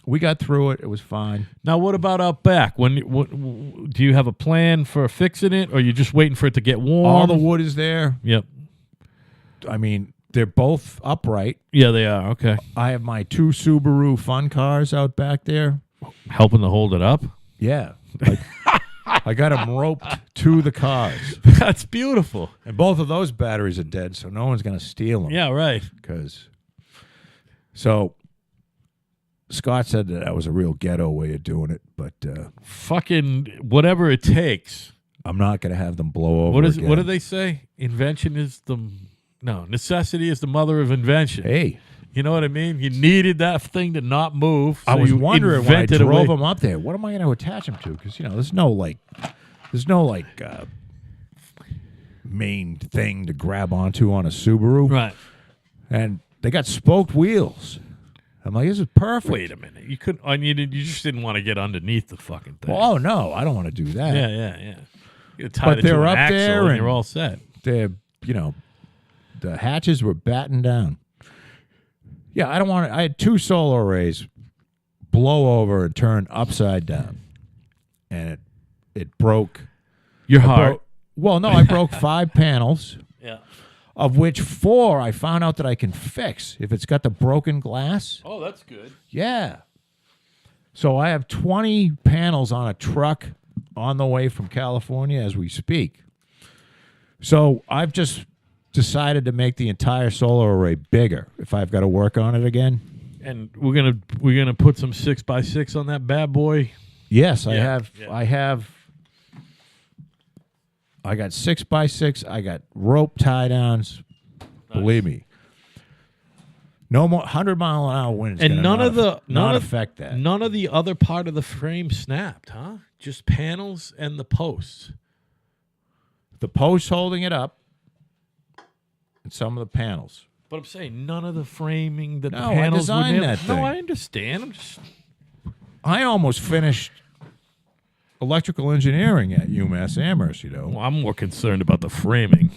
we got through it. It was fine. Now, what about out back? Do you have a plan for fixing it, or are you just waiting for it to get warm? All the wood is there. Yep. I mean, they're both upright. Yeah, they are. Okay. I have my 2 Subaru fun cars out back there. Helping to hold it up? Yeah. I got them roped to the cars. That's beautiful. And both of those batteries are dead, so no one's going to steal them. Yeah, right. So Scott said that was a real ghetto way of doing it, but fucking whatever it takes. I'm not going to have them blow over. What do they say? Necessity is the mother of invention. Hey. You know what I mean? You needed that thing to not move. So I was you wondering when I invented a drove way. them up there, what am I going to attach them to? Because, there's no main thing to grab onto on a Subaru. Right. And they got spoked wheels. I'm like, this is perfect. Wait a minute. You couldn't. You just didn't want to get underneath the fucking thing. Oh, no, I don't want to do that. Yeah. You tie But it to they're an up axle there and you're all set. They're, the hatches were battened down. Yeah, I don't want to. I had 2 solar arrays blow over and turn upside down. And it broke. Your heart. I broke 5 panels. Yeah. Of which 4 I found out that I can fix if it's got the broken glass. Oh, that's good. Yeah. So I have 20 panels on a truck on the way from California as we speak. So I've just decided to make the entire solar array bigger if I've got to work on it again. And we're gonna put some 6x6 on that bad boy. Yes, Yeah, I have. yeah. I got 6x6. I got rope tie downs. Nice. Believe me. No more 100-mile-an-hour winds. And none of affect that. None of the other part of the frame snapped, huh? Just panels and the posts. The post holding it up, and some of the panels. But I'm saying none of the framing that No, the I panels designed would that thing. No, I understand. I'm just I almost finished electrical engineering at UMass Amherst. well, I'm more concerned about the framing.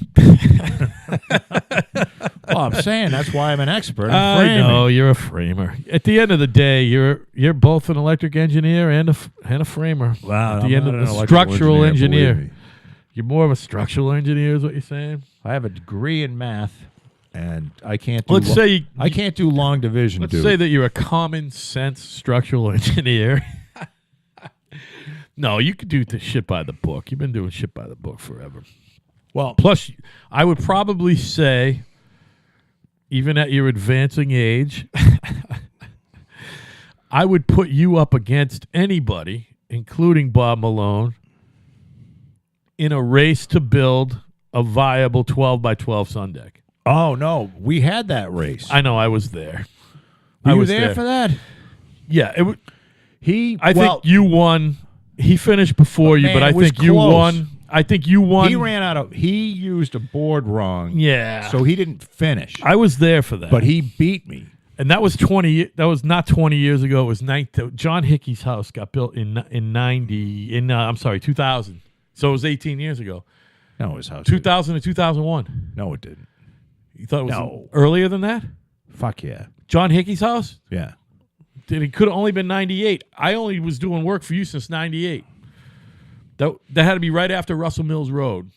Well, I'm saying that's why I'm an expert in I framing. know you're a framer. At the end of the day, you're both an electric engineer and a framer. Wow, At the I'm end not of an the electrical structural engineer, engineer. believe me. You're more of a structural engineer, is what you're saying? I have a degree in math, and I can't do. Let's say I can't do long division. Let's say that you're a common sense structural engineer. No, you could do the shit by the book. You've been doing shit by the book forever. Well, Plus, I would probably say, even at your advancing age, I would put you up against anybody, including Bob Malone, in a race to build a viable 12 by 12 sun deck. oh no, we had that race. I know, I was there. Were I you was there for that? Yeah, it would. I think you won. He finished before you, man, but I it was think you close. won. I think you won. He used a board wrong. Yeah. So he didn't finish. I was there for that. But he beat me. And that was 20. That was not 20 years ago. It was John Hickey's house got built in 2000. So it was 18 years ago. No, his house. 2000 to 2001. No, it didn't. You thought it was No. earlier than that? Fuck yeah. John Hickey's house? Yeah. It could have only been 98. I only was doing work for you since 98. That had to be right after Russell Mills Road.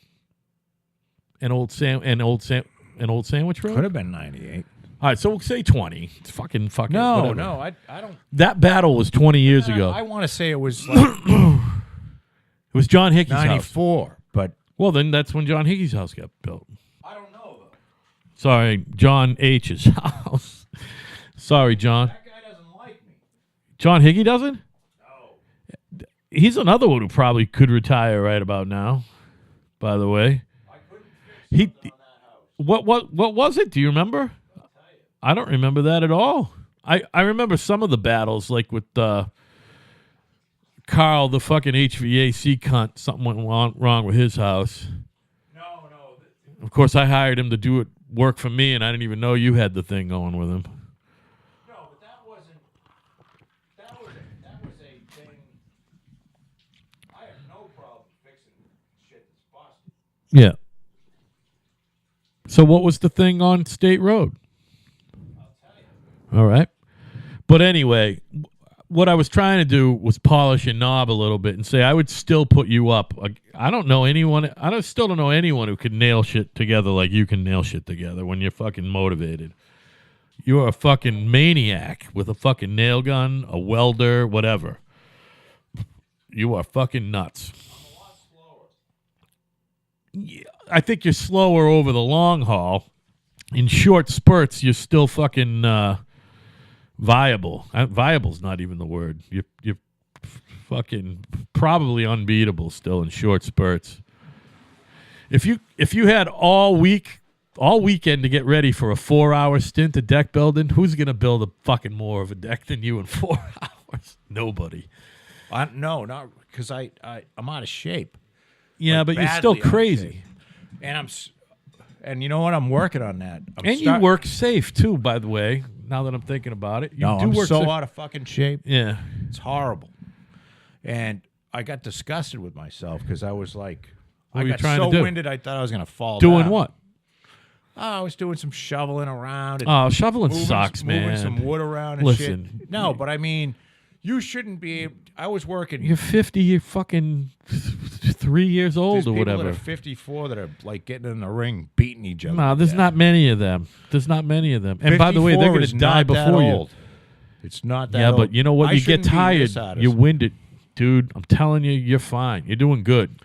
And Old Sandwich Road? Could have been 98. All right, so we'll say 20. It's fucking. No, whatever. no, I don't. That battle was 20 years ago. I want to say it was like It was John Hickey's house. 94, but Well, then that's when John Hickey's house got built. I don't know though. Sorry, John H's house. Sorry, John. That guy doesn't like me. John Hickey doesn't? No. He's another one who probably could retire right about now, by the way. I couldn't fix something on that house. What was it? Do you remember? I'll tell you. I don't remember that at all. I remember some of the battles, like with Carl, the fucking HVAC cunt. Something went wrong with his house. No. Of course, I hired him to do work for me, and I didn't even know you had the thing going with him. No, but that wasn't. Yeah. So what was the thing on State Road? All right. But anyway, what I was trying to do was polish your knob a little bit and say I would still put you up. I don't know anyone. Still don't know anyone who could nail shit together like you can nail shit together when you're fucking motivated. You're a fucking maniac with a fucking nail gun, a welder, whatever. You are fucking nuts. I'm a lot slower. Yeah, I think you're slower over the long haul. In short spurts, you're still fucking viable. Viable's not even the word. You're fucking probably unbeatable still in short spurts. If you had all weekend to get ready for a 4-hour stint of deck building, who's gonna build a fucking more of a deck than you in 4 hours? Nobody. No, not because I'm out of shape. Yeah, but you're still crazy. And you know what? I'm working on that. You work safe too, by the way. Now that I'm thinking about it, I'm so out of fucking shape. Yeah, it's horrible. And I got disgusted with myself because I was like, what I were you got trying so to do? winded I thought I was going to fall doing down. What? Oh, I was doing some shoveling around. And Shoveling sucks, man. Moving some wood around and Listen, shit. No, but I mean, you shouldn't be. I was working. You're 50. You're fucking 3 years old There's or people whatever. that are 54 that are like getting in the ring, beating each other. No, there's not many of them. And by the way, they're going to die before you. Old. It's not that Yeah, old. but you know what? You get tired. You're You winded. Dude, I'm telling you, you're fine. You're doing good.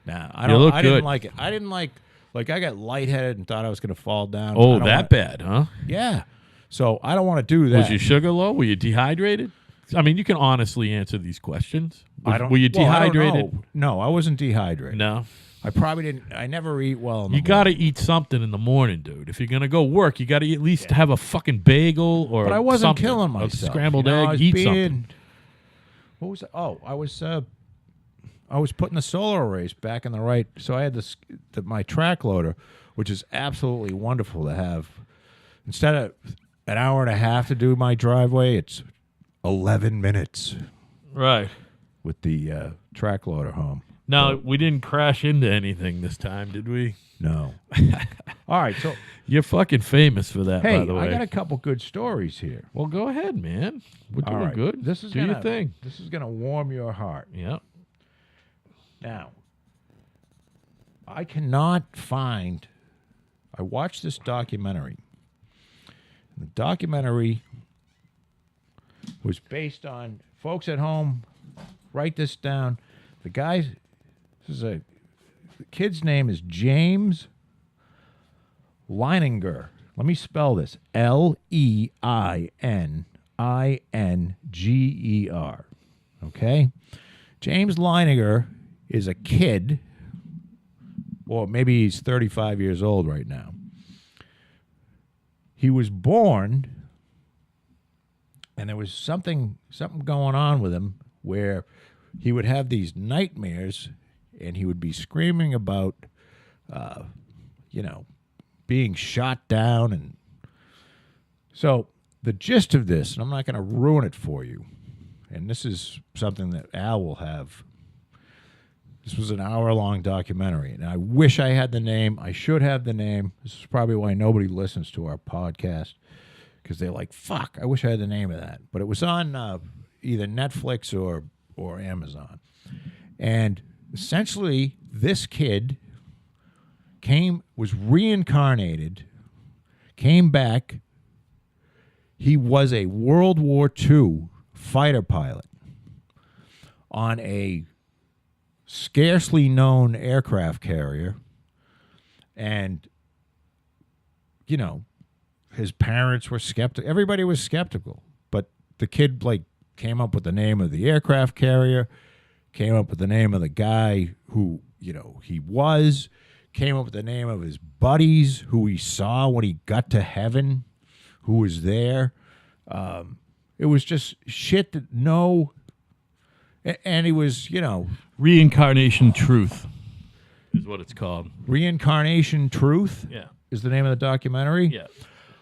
Nah, I didn't good. like it. I didn't like I got lightheaded and thought I was going to fall down. Oh, that bad, huh? Yeah. So I don't want to do that. Was your sugar low? Were you dehydrated? I mean, you can honestly answer these questions. Were you dehydrated? I don't know. No, I wasn't dehydrated. No. I probably didn't. I never eat well. You got to eat something in the morning, dude. If you're going to go work, you got to at least have a fucking bagel or But I wasn't something. killing A myself. scrambled I egg. was Eat something. What was it? Oh, I was putting the solar arrays back in the right. So I had my track loader, which is absolutely wonderful to have. Instead of an hour and a half to do my driveway, it's 11 minutes. Right. With the track loader home. No, we didn't crash into anything this time, did we? No. All right, so you're fucking famous for that, hey, by the way. I got a couple good stories here. Well, go ahead, man. We're doing right. good. This is Do your thing. This is gonna warm your heart. Yeah. Now, I cannot find. I watched this documentary. The documentary was based on folks at home. Write this down. The kid's name is James Leininger. Let me spell this. Leininger. Okay? James Leininger is a kid, or maybe he's 35 years old right now. He was born, and there was something going on with him where he would have these nightmares, and he would be screaming about, being shot down. And so the gist of this, and I'm not going to ruin it for you, and this is something that Al will have. This was an hour-long documentary, and I wish I had the name. I should have the name. This is probably why nobody listens to our podcast, because they're like, fuck, I wish I had the name of that. But it was on either Netflix or Amazon. And essentially, this kid was reincarnated, came back. He was a World War II fighter pilot on a scarcely known aircraft carrier. And, his parents were skeptical. Everybody was skeptical. But the kid, came up with the name of the aircraft carrier, came up with the name of the guy who, he was, came up with the name of his buddies who he saw when he got to heaven, who was there. It was just shit that and he was, Reincarnation Truth is what it's called. Reincarnation Truth? Yeah. Is the name of the documentary? Yeah.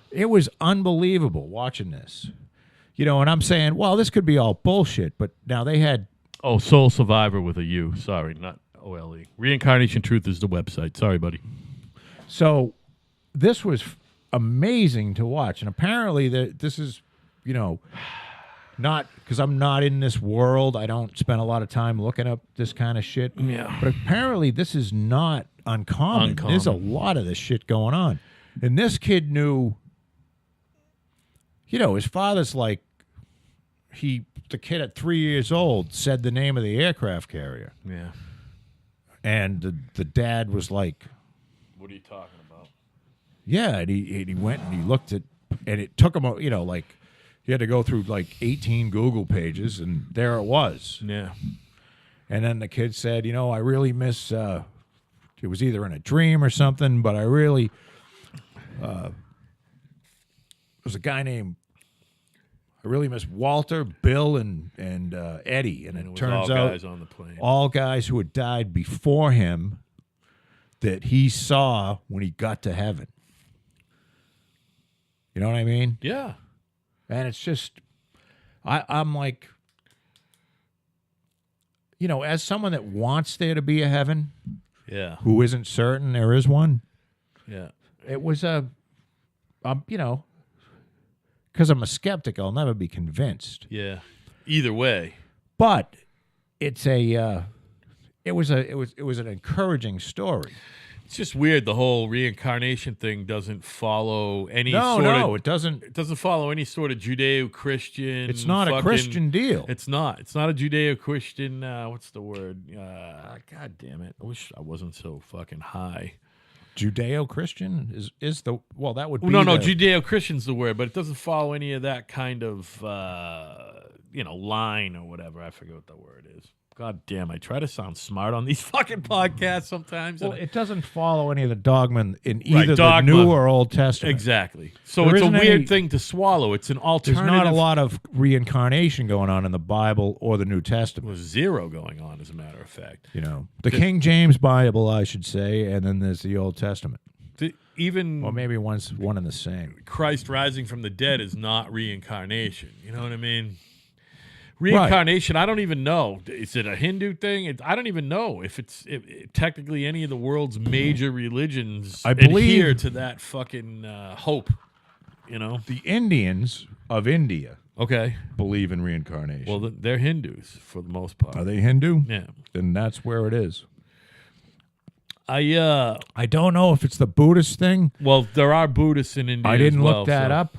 It was unbelievable watching this. And I'm saying, well, this could be all bullshit, but now they had... Oh, Soul Survivor with a U. Sorry, not OLE. Reincarnation Truth is the website. Sorry, buddy. So this was amazing to watch. And apparently this is, not because I'm not in this world. I don't spend a lot of time looking up this kind of shit. Yeah. But apparently this is not uncommon. There's a lot of this shit going on. And this kid knew, his father's like, the kid at 3 years old said the name of the aircraft carrier. Yeah. And the dad was like, what are you talking about? yeah. And he went and he looked at, and it took him, like, he had to go through like 18 Google pages, and there it was. Yeah. And then the kid said, I really miss, it was either in a dream or something, but I really, there was a guy named, I really miss Walter, Bill, and Eddie. And it turns all out guys on the plane. all guys who had died before him that he saw when he got to heaven. You know what I mean? Yeah. And it's just, I'm like, as someone that wants there to be a heaven, Yeah. who isn't certain there is one, Yeah. it was because I'm a skeptic, I'll never be convinced. Yeah. Either way. But it's it was an encouraging story. It's just weird. The whole reincarnation thing doesn't follow any No, sort of. it doesn't. It doesn't follow any sort of Judeo-Christian. It's not a fucking- Christian deal. It's not. It's not a Judeo-Christian. What's the word? God damn it! I wish I wasn't so fucking high. Judeo-Christian is the that would be No, the, Judeo-Christian's the word, but it doesn't follow any of that kind of line or whatever. I forget what the word is. God damn, I try to sound smart on these fucking podcasts sometimes. Well, and it doesn't follow any of the dogma in either the dogma. New or Old Testament. Exactly. So There it's a isn't weird any- thing to swallow. It's an There's alternative. not a lot of reincarnation going on in the Bible or the New Testament. There's zero going on, as a matter of fact. The King James Bible, I should say, and then there's the Old Testament. Even Or maybe one's one and the same. Christ rising from the dead is not reincarnation. You know what I mean? Reincarnation, I don't even know. Is it a Hindu thing? I don't even know if it's technically any of the world's major religions I believe- adhere to that fucking hope. The Indians of India Okay. believe in reincarnation. Well, they're Hindus for the most part. Are they Hindu? Yeah. Then that's where it is. I don't know if it's the Buddhist thing. well, there are Buddhists in India. I didn't as well, look that so- up.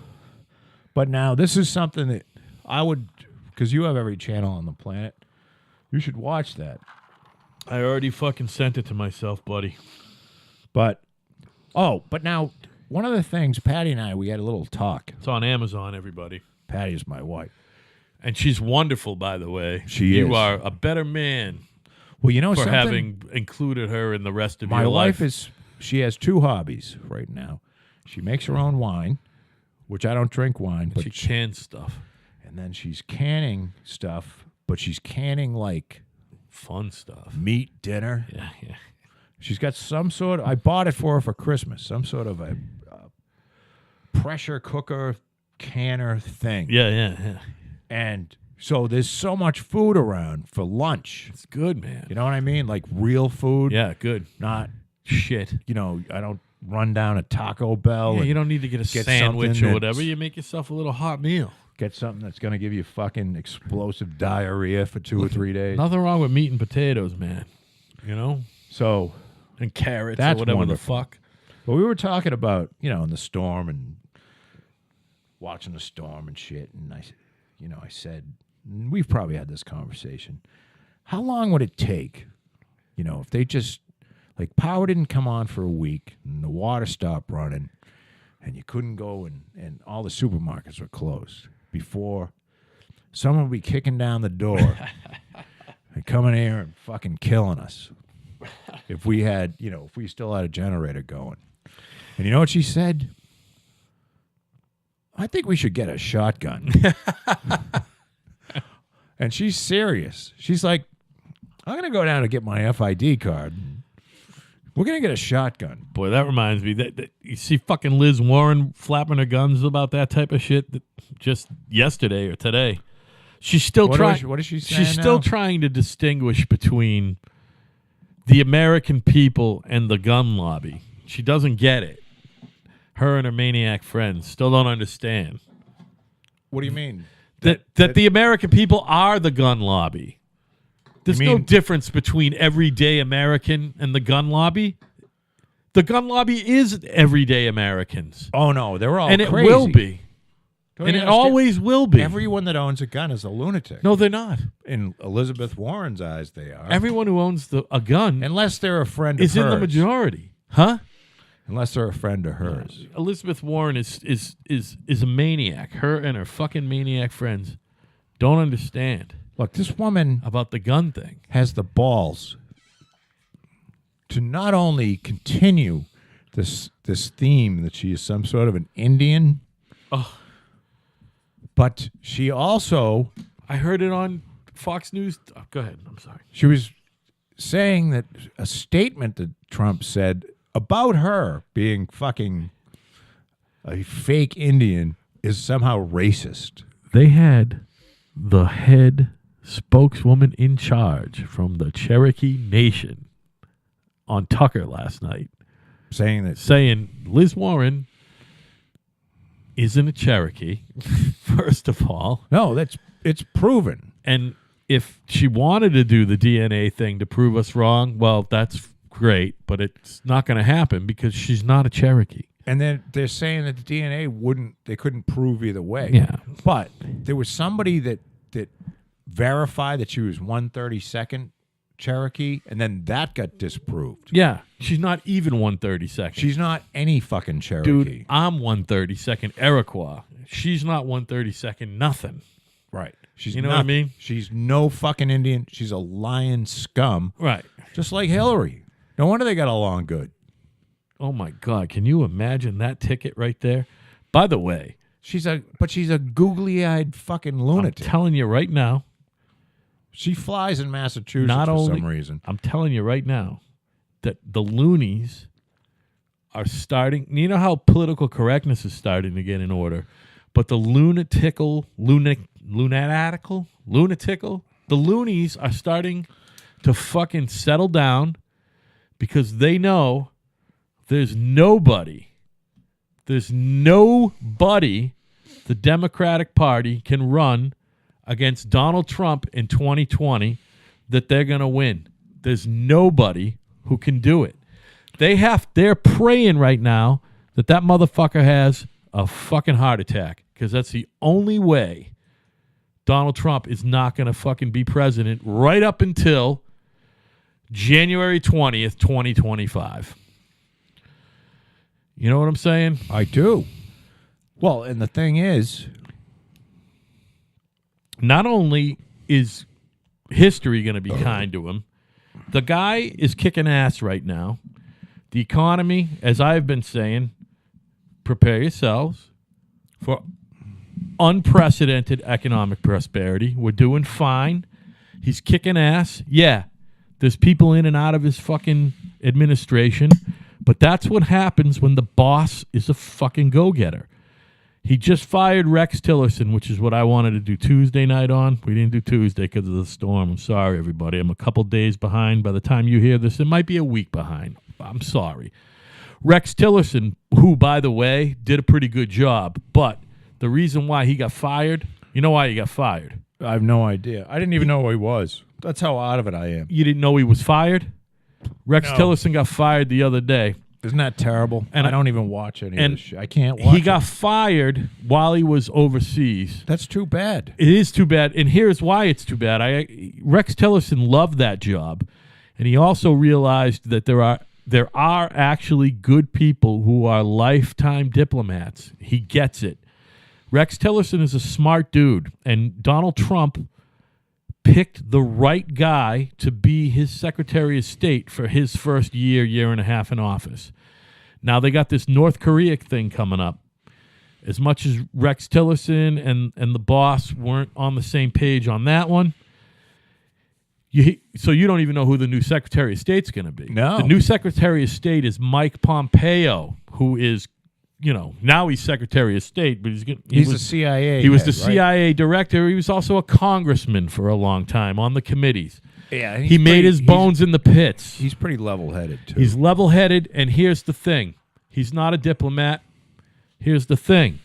But now this is something that I would, because you have every channel on the planet, you should watch that. I already fucking sent it to myself, buddy. But now one of the things, Patty and I, we had a little talk. It's on Amazon, everybody. Patty is my wife. And she's wonderful, by the way. She You is. are a better man Well, you know for something? having included her in the rest of My your wife life. she has two hobbies right now. She makes her own wine, which I don't drink wine, but She cans stuff. and then she's canning stuff, but she's canning like Fun stuff. meat dinner. Yeah, yeah. She's got some sort of, I bought it for her for Christmas, some sort of a pressure cooker canner thing. Yeah, yeah, yeah. And so there's so much food around for lunch. It's good, man. You know what I mean? Like real food. Yeah, good. Not, Shit. I don't run down a Taco Bell Yeah, and you don't need to get a get sandwich something or whatever. that's- You make yourself a little hot meal. get something that's going to give you fucking explosive diarrhea for 2 or 3 days. Nothing wrong with meat and potatoes, man. So, And carrots That's or whatever wonderful. the fuck. but we were talking about, in the storm and watching the storm and shit. And I said, we've probably had this conversation. How long would it take, if they just, like, power didn't come on for a week and the water stopped running and you couldn't go and all the supermarkets were closed before someone would be kicking down the door and coming here and fucking killing us if we had, if we still had a generator going. And you know what she said? I think we should get a shotgun. And she's serious. She's like, I'm going to go down and get my FID card. We're going to get a shotgun. Boy, that reminds me that you see fucking Liz Warren flapping her guns about that type of shit just yesterday or today. She's still trying. What is she saying She's still now? trying to distinguish between the American people and the gun lobby. She doesn't get it. Her and her maniac friends still don't understand. What do you mean? That the American people are the gun lobby. There's no difference between everyday American and the gun lobby. The gun lobby is everyday Americans. Oh, no. They're all and crazy. It will be. Don't And you it understand? always will be. Everyone that owns a gun is a lunatic. No, they're not. In Elizabeth Warren's eyes, they are. Everyone who owns a gun Unless they're a friend of is hers. in the majority. Huh? Unless they're a friend of hers. Elizabeth Warren is a maniac. Her and her fucking maniac friends don't understand Look, this woman about the gun thing. has the balls to not only continue this theme that she is some sort of an Indian, but she also, I heard it on Fox News. Oh, go ahead. I'm sorry. she was saying that a statement that Trump said about her being fucking a fake Indian is somehow racist. They had the head spokeswoman in charge from the Cherokee Nation on Tucker last night saying Liz Warren isn't a Cherokee, first of all. No, it's proven. And if she wanted to do the DNA thing to prove us wrong, well, that's great, but it's not going to happen because she's not a Cherokee. And then they're saying that the DNA they couldn't prove either way. Yeah. But there was somebody that verified that she was 132nd Cherokee, and then that got disproved. Yeah, she's not even 132nd. She's not any fucking Cherokee. Dude, I'm 132nd Iroquois. She's not 132nd nothing. Right. She's You know what I mean? She's no fucking Indian. She's a lion scum. Right. Just like Hillary. No wonder they got along good. Oh, my God. Can you imagine that ticket right there? By the way, She's a googly-eyed fucking I'm lunatic. telling you right now, She flies in Massachusetts Not for only- some reason. I'm telling you right now that the loonies are starting. You know how political correctness is starting to get in order, but the lunatical, the loonies are starting to fucking settle down because they know there's nobody the Democratic Party can run against Donald Trump in 2020 that they're going to win. There's nobody who can do it. They're praying right now that motherfucker has a fucking heart attack because that's the only way Donald Trump is not going to fucking be president right up until January 20th, 2025. You know what I'm saying? I do. Well, and the thing is, not only is history going to be kind to him, the guy is kicking ass right now. The economy, as I've been saying, prepare yourselves for unprecedented economic prosperity. We're doing fine. He's kicking ass. Yeah, there's people in and out of his fucking administration, but that's what happens when the boss is a fucking go-getter. He just fired Rex Tillerson, which is what I wanted to do Tuesday night on. We didn't do Tuesday because of the storm. I'm sorry, everybody. I'm a couple days behind. By the time you hear this, it might be a week behind. I'm sorry. Rex Tillerson, who, by the way, did a pretty good job. But the reason why he got fired, you know why he got fired? I have no idea. I didn't even know who he was. That's how out of it I am. You didn't know he was fired? Rex No. Tillerson got fired the other day. Isn't that terrible? And I don't even watch any of and this shit. I can't watch He got it. fired while he was overseas. That's too bad. It is too bad, and here's why it's too bad. Rex Tillerson loved that job, and he also realized that there are actually good people who are lifetime diplomats. He gets it. Rex Tillerson is a smart dude, and Donald Trump picked the right guy to be his Secretary of State for his first year and a half in office. Now they got this North Korea thing coming up. As much as Rex Tillerson and the boss weren't on the same page on that one, so you don't even know who the new Secretary of State's going to be. No. The new Secretary of State is Mike Pompeo, who is, now he's Secretary of State, but He's the CIA. He was head, the right? CIA director. He was also a congressman for a long time on the committees. Yeah, he made his bones in the pits. He's pretty level-headed, too. He's level-headed, and here's the thing. He's not a diplomat. Here's the thing.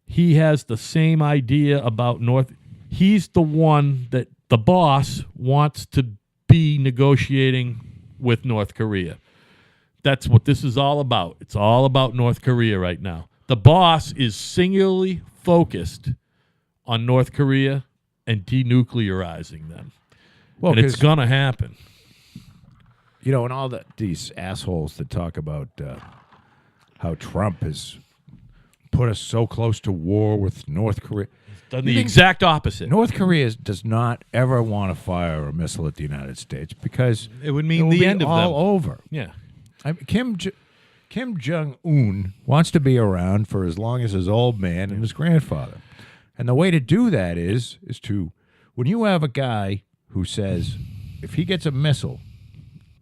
He has the same idea about North. He's the one that the boss wants to be negotiating with North Korea. That's what this is all about. It's all about North Korea right now. The boss is singularly focused on North Korea and denuclearizing them. Well, and it's going to happen. You know, and all these assholes that talk about how Trump has put us so close to war with North Korea. Done the exact opposite. North Korea does not ever want to fire a missile at the United States because it would mean the end of them. All over. Yeah. Kim Jong-un wants to be around for as long as his old man and his grandfather. And the way to do that is to, when you have a guy who says, if he gets a missile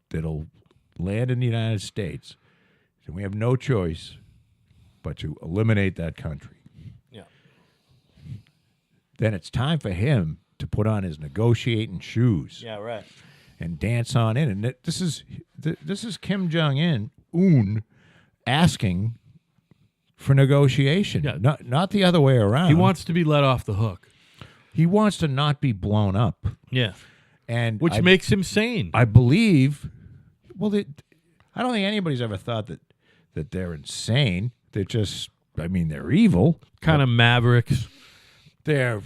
that'll land in the United States, then we have no choice but to eliminate that country. Yeah. Then it's time for him to put on his negotiating shoes. Yeah, right. And dance on in. And this is Kim Jong-un asking for negotiation, yeah. not the other way around. He wants to be let off the hook. He wants to not be blown up. Yeah. And which makes him sane. I believe, well, I don't think anybody's ever thought that they're insane. They're just, I mean, they're evil. Kind of mavericks. But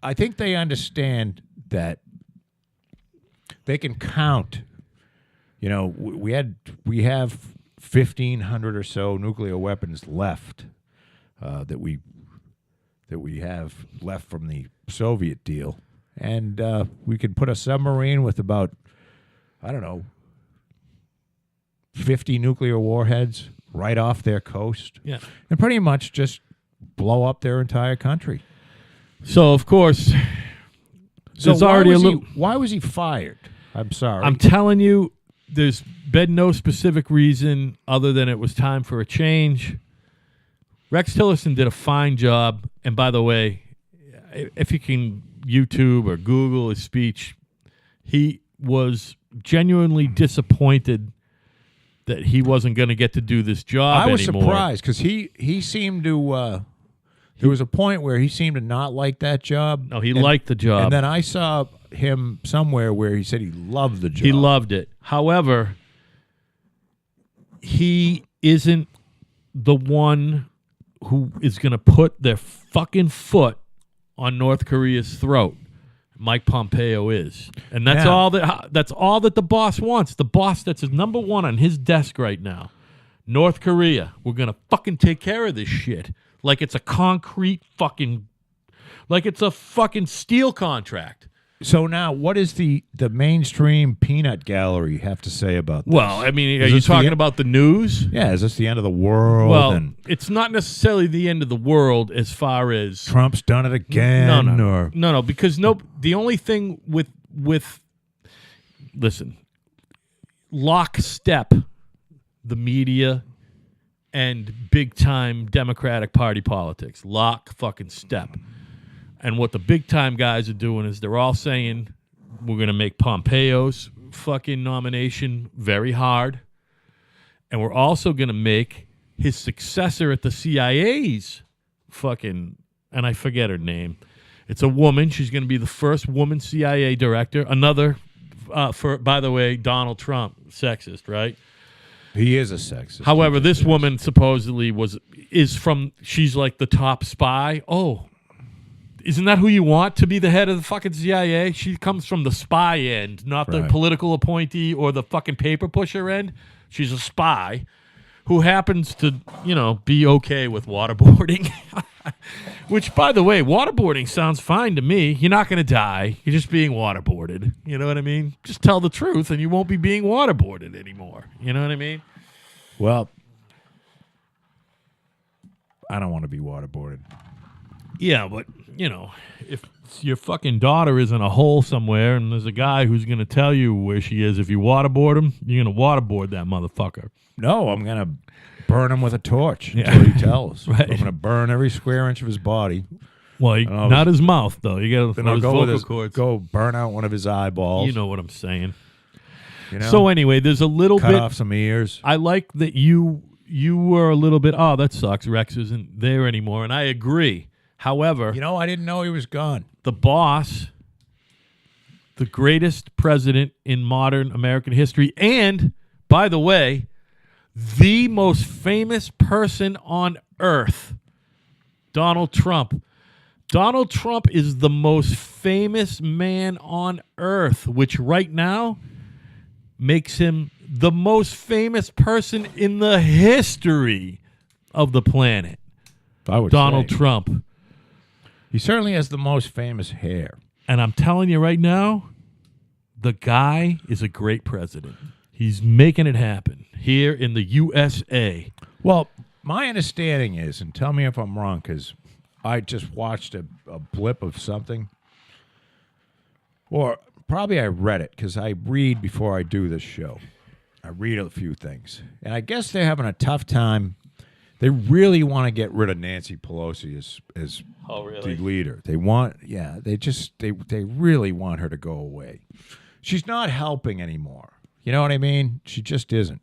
I think they understand that they can count. You know, we have 1,500 or so nuclear weapons left that we have left from the Soviet deal, and we can put a submarine with about, I don't know, 50 nuclear warheads right off their coast, yeah, and pretty much just blow up their entire country. So of course, there's already a little. Why was he fired? I'm sorry. I'm telling you, there's been no specific reason other than it was time for a change. Rex Tillerson did a fine job. And by the way, if you can YouTube or Google his speech, he was genuinely disappointed that he wasn't going to get to do this job I was anymore. surprised because he seemed to. There was a point where he seemed to not like that job. No, he liked the job. And then I saw him somewhere where he said he loved the job. He loved it. However, he isn't the one who is going to put their fucking foot on North Korea's throat. Mike Pompeo is. And that's all that the boss wants. The boss that's his number one on his desk right now. North Korea, we're going to fucking take care of this shit. Like it's a concrete fucking, like it's a fucking steel contract. So now, what does the mainstream peanut gallery have to say about this? Well, I mean, are you talking about the news? Yeah, is this the end of the world? Well, it's not necessarily the end of the world as far as Trump's done it again. No, because the only thing with listen, lockstep, the media and big time Democratic Party politics, lock fucking step. And what the big time guys are doing is they're all saying we're going to make Pompeo's fucking nomination very hard. And we're also going to make his successor at the CIA's fucking, and I forget her name. It's a woman. She's going to be the first woman CIA director. Another, by the way, Donald Trump, sexist, right? He is a sexist. However, this woman supposedly she's like the top spy. Oh, isn't that who you want to be the head of the fucking CIA? She comes from the spy end, not the political appointee or the fucking paper pusher end. She's a spy who happens to, be okay with waterboarding. Which, by the way, waterboarding sounds fine to me. You're not going to die. You're just being waterboarded. You know what I mean? Just tell the truth and you won't be being waterboarded anymore. You know what I mean? Well, I don't want to be waterboarded. Yeah, but, if your fucking daughter is in a hole somewhere and there's a guy who's going to tell you where she is, if you waterboard him, you're going to waterboard that motherfucker. No, I'm going to burn him with a torch until he tells. Right. I'm going to burn every square inch of his body Well, I'll- not his mouth though. You got Then to I'll his go with vocal his, cords. go burn out one of his eyeballs. You know what I'm saying. You know? So anyway, there's a little cut bit. off some ears. I like that you were a little bit. Oh, that sucks. Rex isn't there anymore, and I agree. However, You know, I didn't know he was gone. the boss, the greatest president in modern American history, and by the way, the most famous person on earth, Donald Trump. Donald Trump is the most famous man on earth, which right now makes him the most famous person in the history of the planet. I would Donald say. Trump. He certainly has the most famous hair. And I'm telling you right now, the guy is a great president. He's making it happen here in the USA. Well, my understanding is, and tell me if I'm wrong, because I just watched a blip of something, or probably I read it, because I read before I do this show. I read a few things. And I guess they're having a tough time. They really want to get rid of Nancy Pelosi as the leader. They want, they really want her to go away. She's not helping anymore. You know what I mean? She just isn't.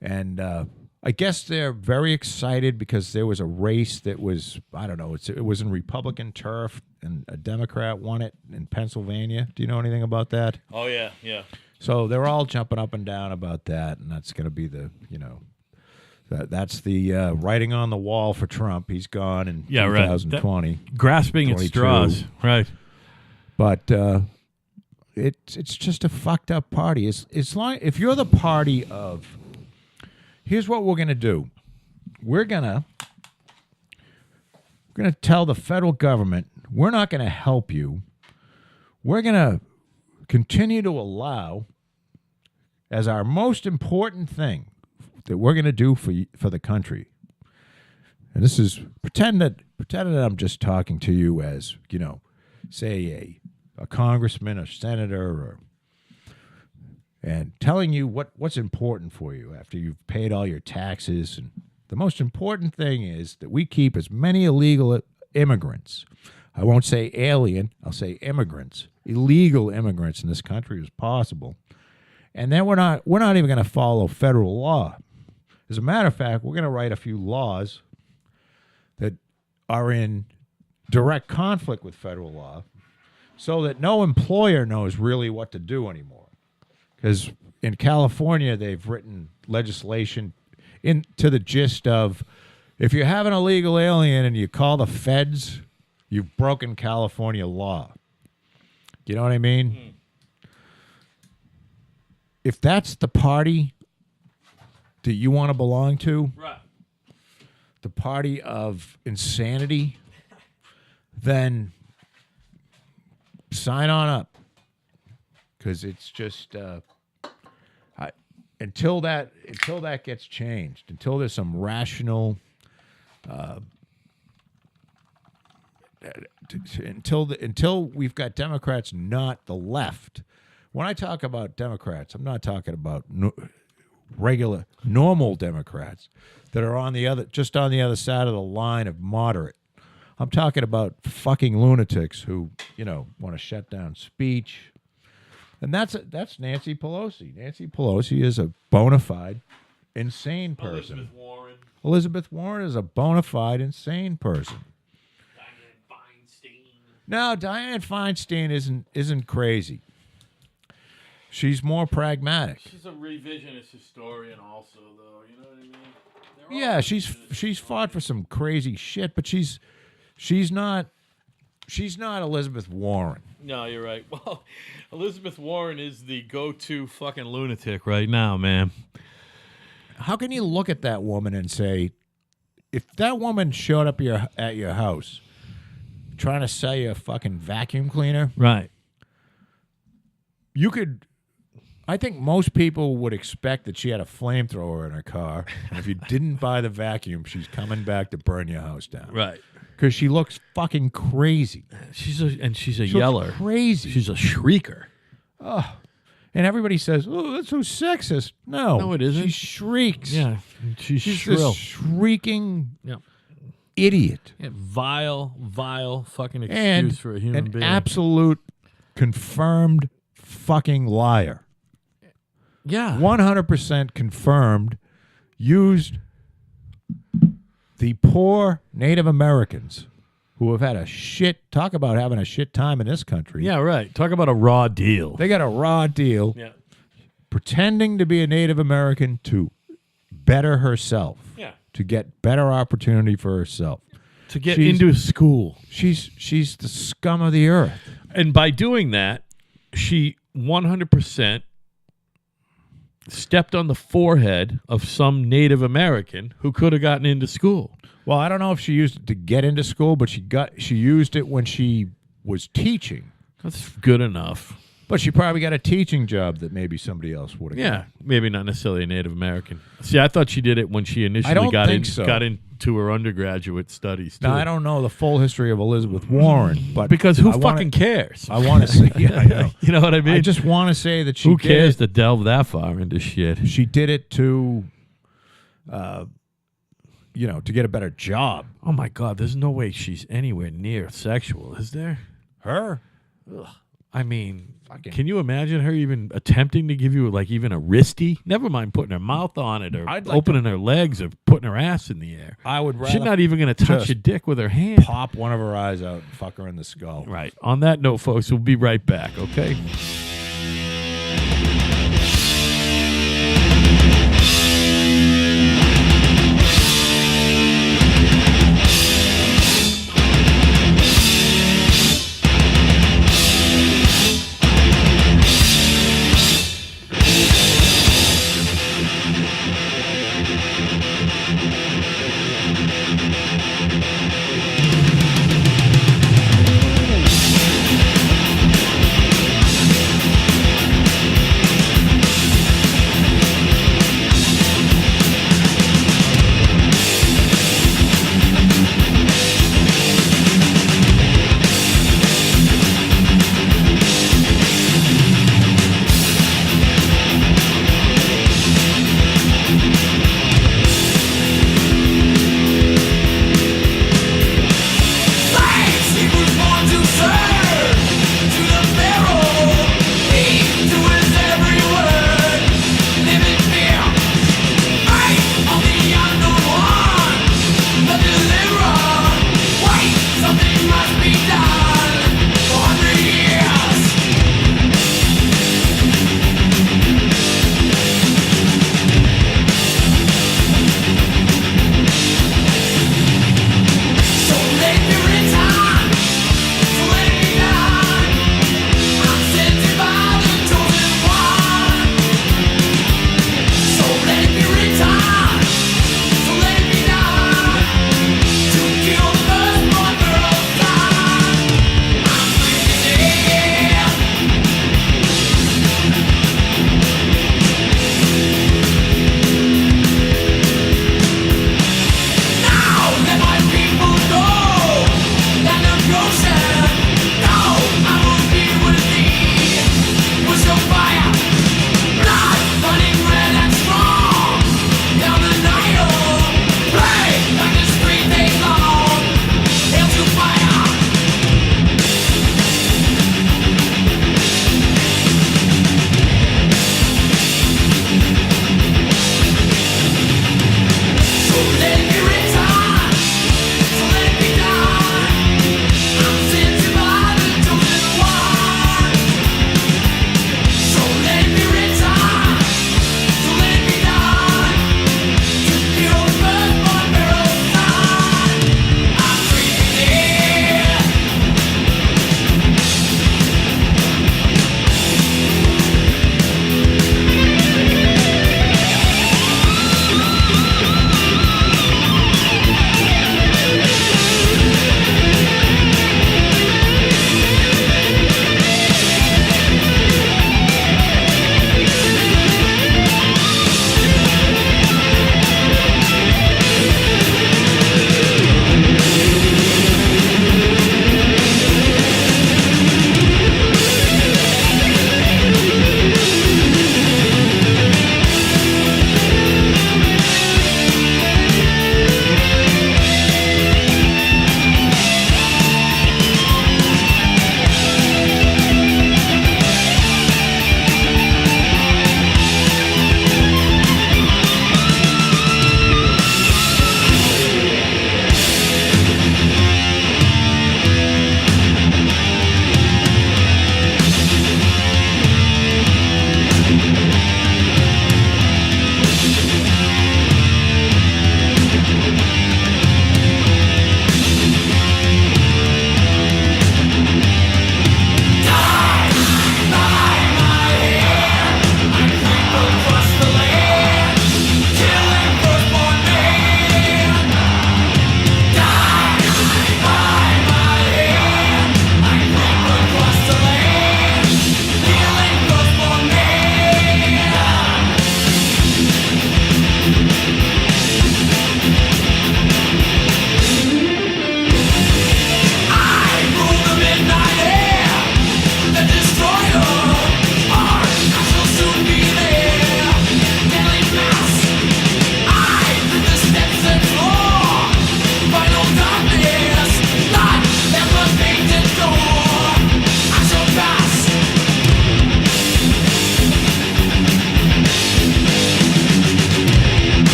And I guess they're very excited because there was a race that was, I don't know, it was in Republican turf, and a Democrat won it in Pennsylvania. Do you know anything about that? Oh, yeah, yeah. So they're all jumping up and down about that, and that's going to be that's the writing on the wall for Trump. He's gone in 2020. Right. Grasping at 22. straws. Right. But it's just a fucked up party. It's like if you're the party of, here's what we're gonna do. We're gonna tell the federal government we're not gonna help you. We're gonna continue to allow as our most important thing that we're gonna do for the country. And this is pretend that I'm just talking to you as, say a congressman, a senator, and telling you what's important for you after you've paid all your taxes. And the most important thing is that we keep as many illegal immigrants, I won't say alien, I'll say immigrants, illegal immigrants in this country as possible. And then we're not even going to follow federal law. As a matter of fact, we're going to write a few laws that are in direct conflict with federal law, so that no employer knows really what to do anymore. Because in California, they've written legislation into the gist of, if you have an illegal alien and you call the feds, you've broken California law. You know what I mean? Mm. If that's the party that you want to belong to, right, the party of insanity, then sign on up, because it's just until that gets changed, until there's some rational, until we've got Democrats, not the left. When I talk about Democrats, I'm not talking about regular, normal Democrats that are on the other side of the line of moderate. I'm talking about fucking lunatics who, want to shut down speech. And that's Nancy Pelosi. Nancy Pelosi is a bona fide insane person. Elizabeth Warren is a bona fide insane person. Dianne Feinstein. No, Dianne Feinstein isn't crazy. She's more pragmatic. She's a revisionist historian also, though. You know what I mean? Yeah, she's fought for some crazy shit, but she's not Elizabeth Warren. No, you're right. Well, Elizabeth Warren is the go-to fucking lunatic right now, man. How can you look at that woman and say, if that woman showed up at your house trying to sell you a fucking vacuum cleaner, right? You could. I think most people would expect that she had a flamethrower in her car, and if you didn't buy the vacuum, she's coming back to burn your house down. Right. Because she looks fucking crazy. She's a yeller. Crazy. She's a shrieker. Oh. And everybody says, "Oh, that's so sexist." No, it isn't. She shrieks. Yeah, she's shrill. This shrieking. Yeah. idiot. Yeah, vile fucking excuse And for a human an being. absolute confirmed fucking liar. Yeah. 100% confirmed, used the poor Native Americans who have had talk about having a shit time in this country. Yeah, right. Talk about a raw deal. They got a raw deal. Yeah. Pretending to be a Native American to better herself. Yeah. To get better opportunity for herself. To get into school. She's the scum of the earth. And by doing that, she 100% stepped on the forehead of some Native American who could have gotten into school. Well, I don't know if she used it to get into school, but she used it when she was teaching. That's good enough. But she probably got a teaching job that maybe somebody else would have. Yeah, maybe not necessarily a Native American. See, I thought she did it when she initially don't got think so. got into her undergraduate studies. Too. Now, I don't know the full history of Elizabeth Warren, but because who I fucking cares? I want to say, yeah, I know. You know what I mean? I just want to say that she who did cares it- to delve that far into shit? She did it to, to get a better job. Oh my God, there's no way she's anywhere near sexual, is there? Her? I mean, Fucking- can you imagine her even attempting to give you like even a wristy? Never mind putting her mouth on it or I'd like opening her legs or putting her ass in the air. I would rather She's not even going to touch just your dick with her hand. pop one of her eyes out and fuck her in the skull. Right. On that note, folks, we'll be right back, okay?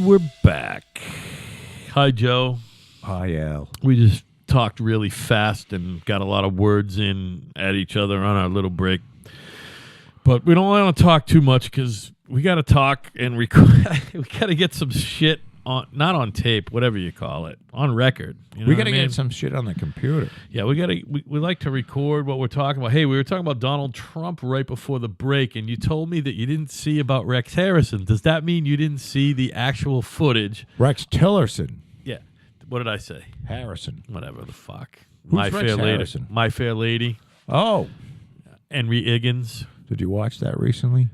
And we're back. Hi, Joe. Hi, Al. We just talked really fast and got a lot of words in at each other on our little break. But we don't want to talk too much because we got to talk and record. We got to get some shit on, not on tape, whatever you call it, on record. You know We got to what I mean? get some shit on the computer. Yeah, we like to record what we're talking about. Hey, we were talking about Donald Trump right before the break, and you told me that you didn't see about Rex Harrison. Does that mean you didn't see the actual footage? Rex Tillerson. Yeah. What did I say? Harrison. Whatever the fuck. Who's My Rex Fair Lady. Harrison? My Fair Lady. Oh. Henry Higgins. Did you watch that recently?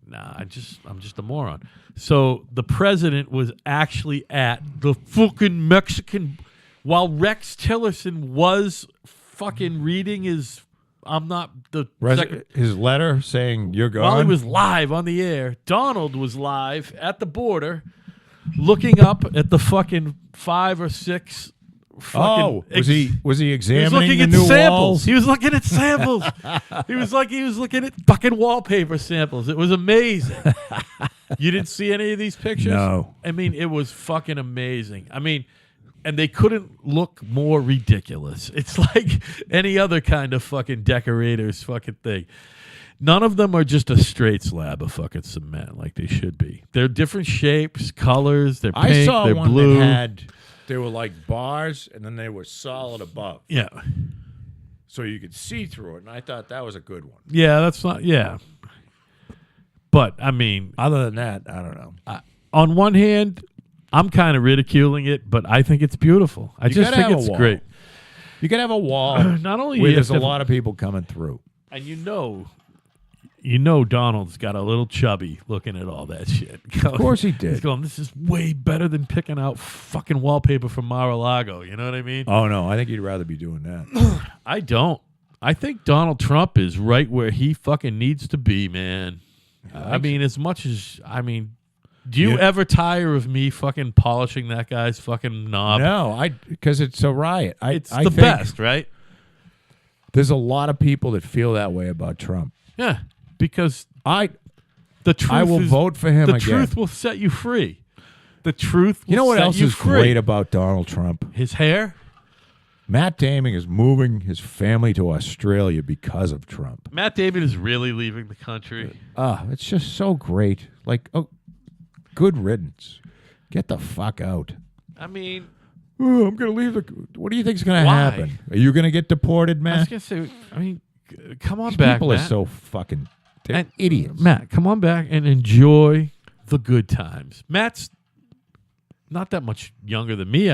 Nah, I'm just a moron. So the president was actually at the fucking Mexican while Rex Tillerson was fucking reading his His letter saying you're gone. while he was live on the air. Donald was live at the border looking up at the fucking 5 or 6 fucking was he he was examining looking the at new samples. walls? He was looking at samples. he was looking at fucking wallpaper samples. It was amazing. You didn't see any of these pictures? No. I mean, it was fucking amazing. I mean, and they couldn't look more ridiculous. It's like any other kind of fucking decorator's fucking thing. None of them are just a straight slab of fucking cement like they should be. They're different shapes, colors. They're pink, I saw they're one blue. that they were like bars, and then they were solid above. Yeah. So you could see through it, and I thought that was a good one. Yeah, that's not, yeah. But, I mean, Other than that, I don't know. on one hand, I'm kind of ridiculing it, but I think it's beautiful. I just gotta think have a it's wall. great. You could have a wall Not only where you there's have a to- lot of people coming through. And you know Donald's got a little chubby looking at all that shit. Of course he He's did. going, this is way better than picking out fucking wallpaper from Mar-a-Lago. You know what I mean? Oh, no, I think you'd rather be doing that. I don't. I think Donald Trump is right where he fucking needs to be, man. I mean, as much as, do you ever tire of me fucking polishing that guy's fucking knob? No, because it's a riot. It's I the think best, right? There's a lot of people that feel that way about Trump. Yeah, because I the truth will is, vote for him the again. truth will set you free. The truth will You know what set else you is free. great about Donald Trump? His hair? Matt Damon is moving his family to Australia because of Trump. Matt Damon is really leaving the country. It's just so great. Like, good riddance. Get the fuck out. I mean, I'm going to leave What do you think's going to Why? happen? Are you going to get deported, I was Matt? going to say, come on These back, people Matt. are so fucking they're And- idiots. Matt, come on back and enjoy the good times. Matt's not that much younger than me.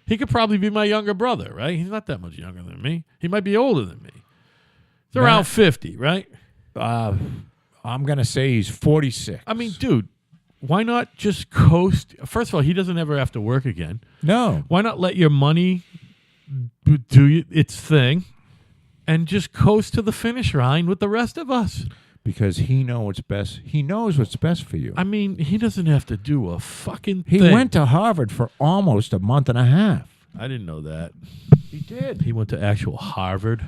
He could probably be my younger brother, right? He's not that much younger than me. He might be older than me. He's around Matt- 50, right? I'm going to say he's 46. I mean, dude, why not just coast? First of all, he doesn't ever have to work again. No. Why not let your money do its thing and just coast to the finish line with the rest of us? Because he knows what's best. He knows what's best for you. I mean, he doesn't have to do a fucking He thing. went to Harvard for almost a month and a half. I didn't know that. He did. He went to actual Harvard.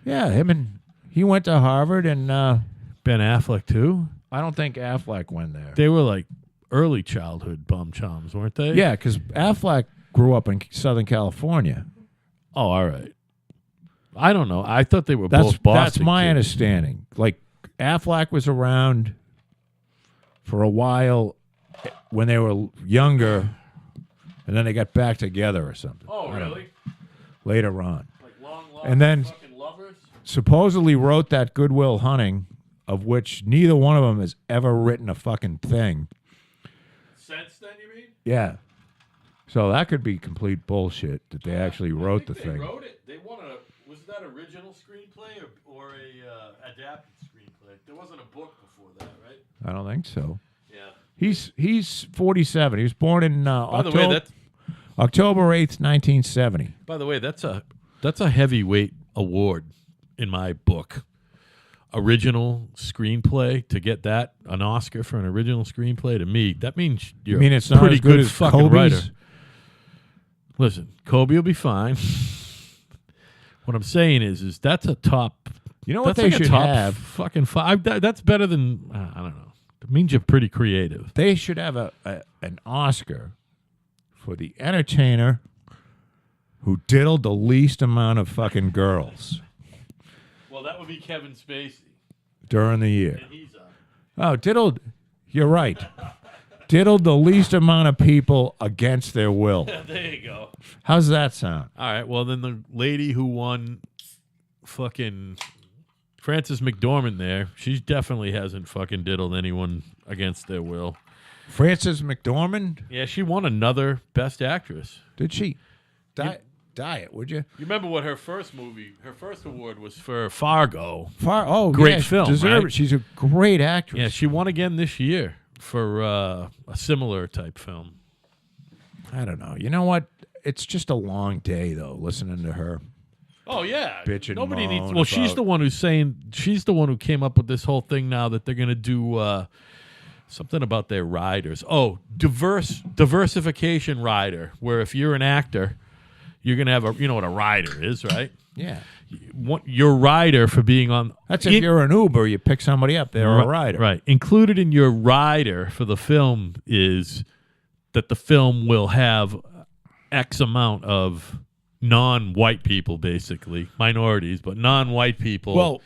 Yeah, he went to Harvard, and Ben Affleck, too. I don't think Affleck went there. They were like early childhood bum chums, weren't they? Yeah, because Affleck grew up in Southern California. Oh, all right. I don't know. I thought they were both Boston That's my kids. understanding. Like, Affleck was around for a while when they were younger, and then they got back together or something. Oh, I don't know. really? Later on. Like long And then- fucking lovers? Supposedly wrote that Good Will Hunting, of which neither one of them has ever written a fucking thing. Since then, you mean? Yeah. So that could be complete bullshit that they actually wrote the They thing. wrote it. They wanted was that original screenplay or a adapted screenplay? There wasn't a book before that, right? I don't think so. Yeah. He's 47. He was born in By the way, October 8th, 1970. that's a heavyweight award in my book. Original screenplay, to get that an Oscar for an original screenplay, to me that means you're It's a not pretty as good good as fucking Kobe's? writer. Listen, Kobe will be fine. What I'm saying is that's a top. You know what That's they like a should top have? fucking five. That's better than I don't know. It means you're pretty creative. They should have an Oscar for the entertainer who diddled the least amount of fucking girls Well, that would be Kevin Spacey. during the year. And he's on. Oh, diddled. You're right. Diddled the least amount of people against their will. There you go. How's that sound? All right. Well, then the lady who won fucking Frances McDormand there, she definitely hasn't fucking diddled anyone against their will. Frances McDormand? Yeah, she won another Best Actress. Did she? Diet, would you? You remember what her first award was for Fargo. Great film, Deserve right? it. She's a great actress. Yeah, she won again this year for a similar type film. I don't know. You know what? It's just a long day, though, listening to her. Oh yeah, Bitch and nobody needs. moan Well, she's about- the one who's saying she's the one who came up with this whole thing now that they're going to do something about their riders. Oh, diversification rider, where if you're an actor, you're going to have you know what a rider is, right? Yeah. Your rider for being on. That's if you're an Uber, you pick somebody up. They're a rider. Right. Included in your rider for the film is that the film will have X amount of non-white people, basically minorities, but non-white people. Well,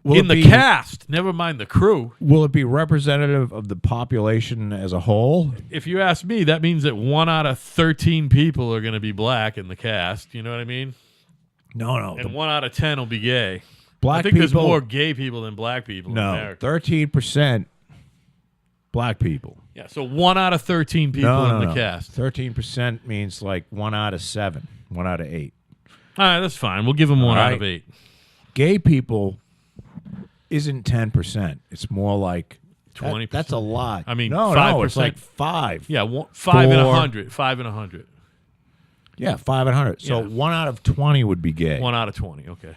in the cast, never mind the crew. Will it be representative of the population as a whole? If you ask me, that means that 1 out of 13 people are going to be black in the cast. You know what I mean? No. And 1 out of 10 will be gay. Black I think there's people- more gay people than black people in No, America. 13% black people. Yeah, so 1 out of 13 people in the cast. 13% means like 1 out of 7, 1 out of 8. All right, that's fine. We'll give them 1 out of 8. Gay people isn't 10%. It's more like 20%. That's a lot. I mean, no, 5%. it's like 5. Yeah, 5 in 4. 100. 5 in 100. Yeah, 5 and 100. So Yeah. 1 out of 20 would be gay 1 out of 20. Okay.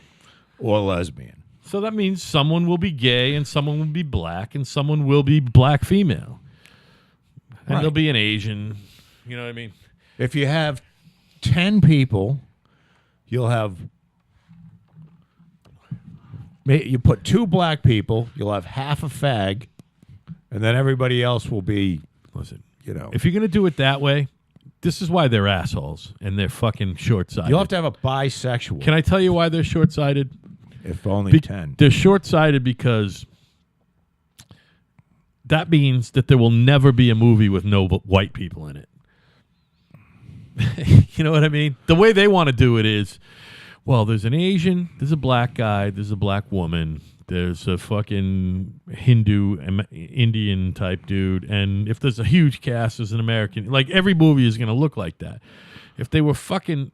or lesbian. So that means someone will be gay and someone will be black and someone will be black female. And Right. there'll be an Asian. You know what I mean? If you have 10 people, you'll have. You put 2 black people, you'll have half a fag, and then everybody else will be, Listen, you know. if you're going to do it that way, this is why they're assholes and they're fucking short-sighted. You'll have to have a bisexual. Can I tell you why they're short-sighted? If only 10. They're short-sighted because that means that there will never be a movie with no white people in it. You know what I mean? The way they want to do it is, well, there's an Asian, there's a black guy, there's a black woman, there's a fucking Hindu, Indian type dude, and if there's a huge cast, there's an American. Like, every movie is going to look like that. If they were fucking...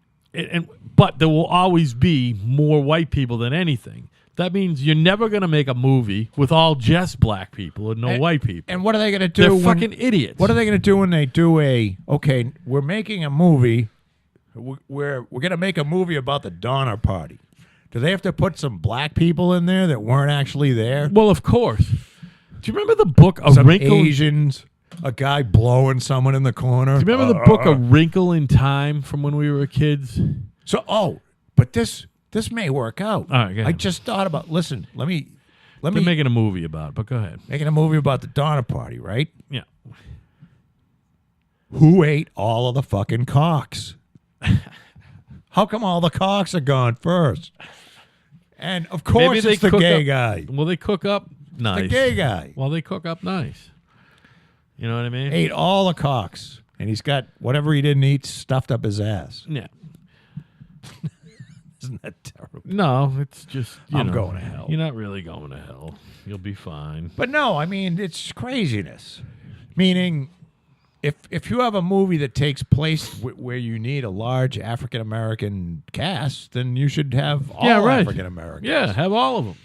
But there will always be more white people than anything. That means you're never going to make a movie with all just black people and no white people. And what are they going to do? They're when- fucking idiots. What are they going to do when they do okay, we're making a movie, we're going to make a movie about the Donner Party. Do they have to put some black people in there that weren't actually there? Well, of course. Do you remember the book A Some Wrinkle? Asians, a guy blowing someone in the corner. Do you remember the book A Wrinkle in Time from when we were kids? But this may work out. All right, go ahead. I just thought about. Listen, let me They're making a movie about it, but go ahead. making a movie about the Donner Party, right? Yeah. Who ate all of the fucking cocks? How come all the cocks are gone first? And of course, it's the cook gay up- guy. Well, they cook up nice. The gay guy Well, they cook up nice. You know what I mean? ate all the cocks, and he's got whatever he didn't eat stuffed up his ass. Yeah. Isn't that terrible? No, it's just I'm know, going to hell. You're not really going to hell. You'll be fine. But no, I mean it's craziness. Meaning, if you have a movie that takes place where you need a large African American cast, then you should have all African Americans. Yeah, have all of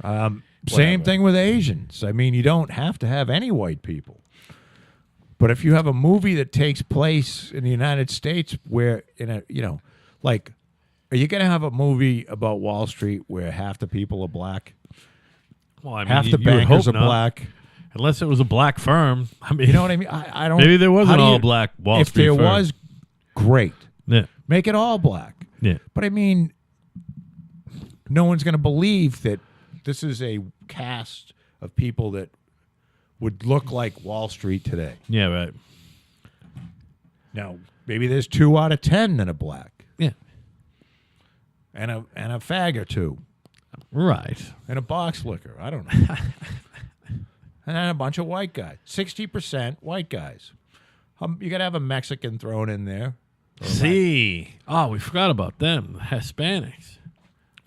them. Same thing with Asians. I mean, you don't have to have any white people. But if you have a movie that takes place in the United States where, like, are you going to have a movie about Wall Street where half the people are black? Well, I mean, Half the you would bankers hope are not. black. Unless it was a black firm. I mean, You know what I mean? I don't. maybe there was how an do you- all-black Wall If Street there firm. was, great. Yeah. Make it all black. Yeah. But I mean, no one's going to believe that this is a cast of people that would look like Wall Street today. Yeah, right. Now, maybe there's 2 out of 10 that are black. Yeah. And a fag or two. Right. And a box licker. I don't know. And then a bunch of white guys. 60% white guys. You got to have a Mexican thrown in there. See. Oh, we forgot about them. The Hispanics.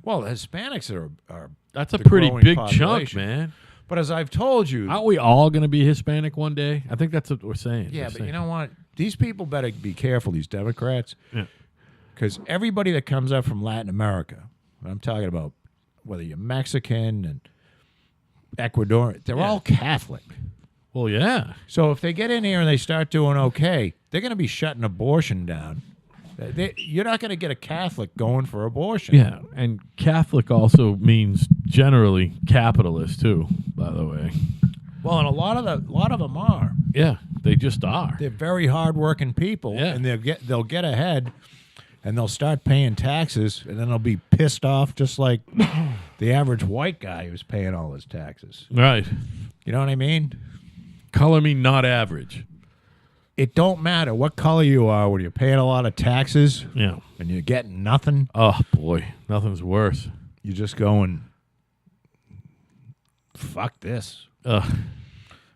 Well, the Hispanics are That's a the pretty growing big chunk, population. man. But as I've told you... Aren't we all going to be Hispanic one day? I think that's what we're saying. Yeah, We're but saying. you know what? These people better be careful, these Democrats. Yeah. Because everybody that comes up from Latin America, I'm talking about whether you're Mexican and Ecuadorian, they're all Catholic. Well, yeah. So if they get in here and they start doing okay, they're going to be shutting abortion down. You're not going to get a Catholic going for abortion. Yeah, and Catholic also means generally capitalist too, by the way. Well, and a lot of them are. Yeah, they just are. They're very hardworking people, Yeah. and they'll get ahead, and they'll start paying taxes, and then they'll be pissed off just like the average white guy who's paying all his taxes. Right. You know what I mean? Color me not average. It don't matter what color you are when you're paying a lot of taxes Yeah. and you're getting nothing. Oh, boy. Nothing's worse. You're just going, fuck this. Ugh.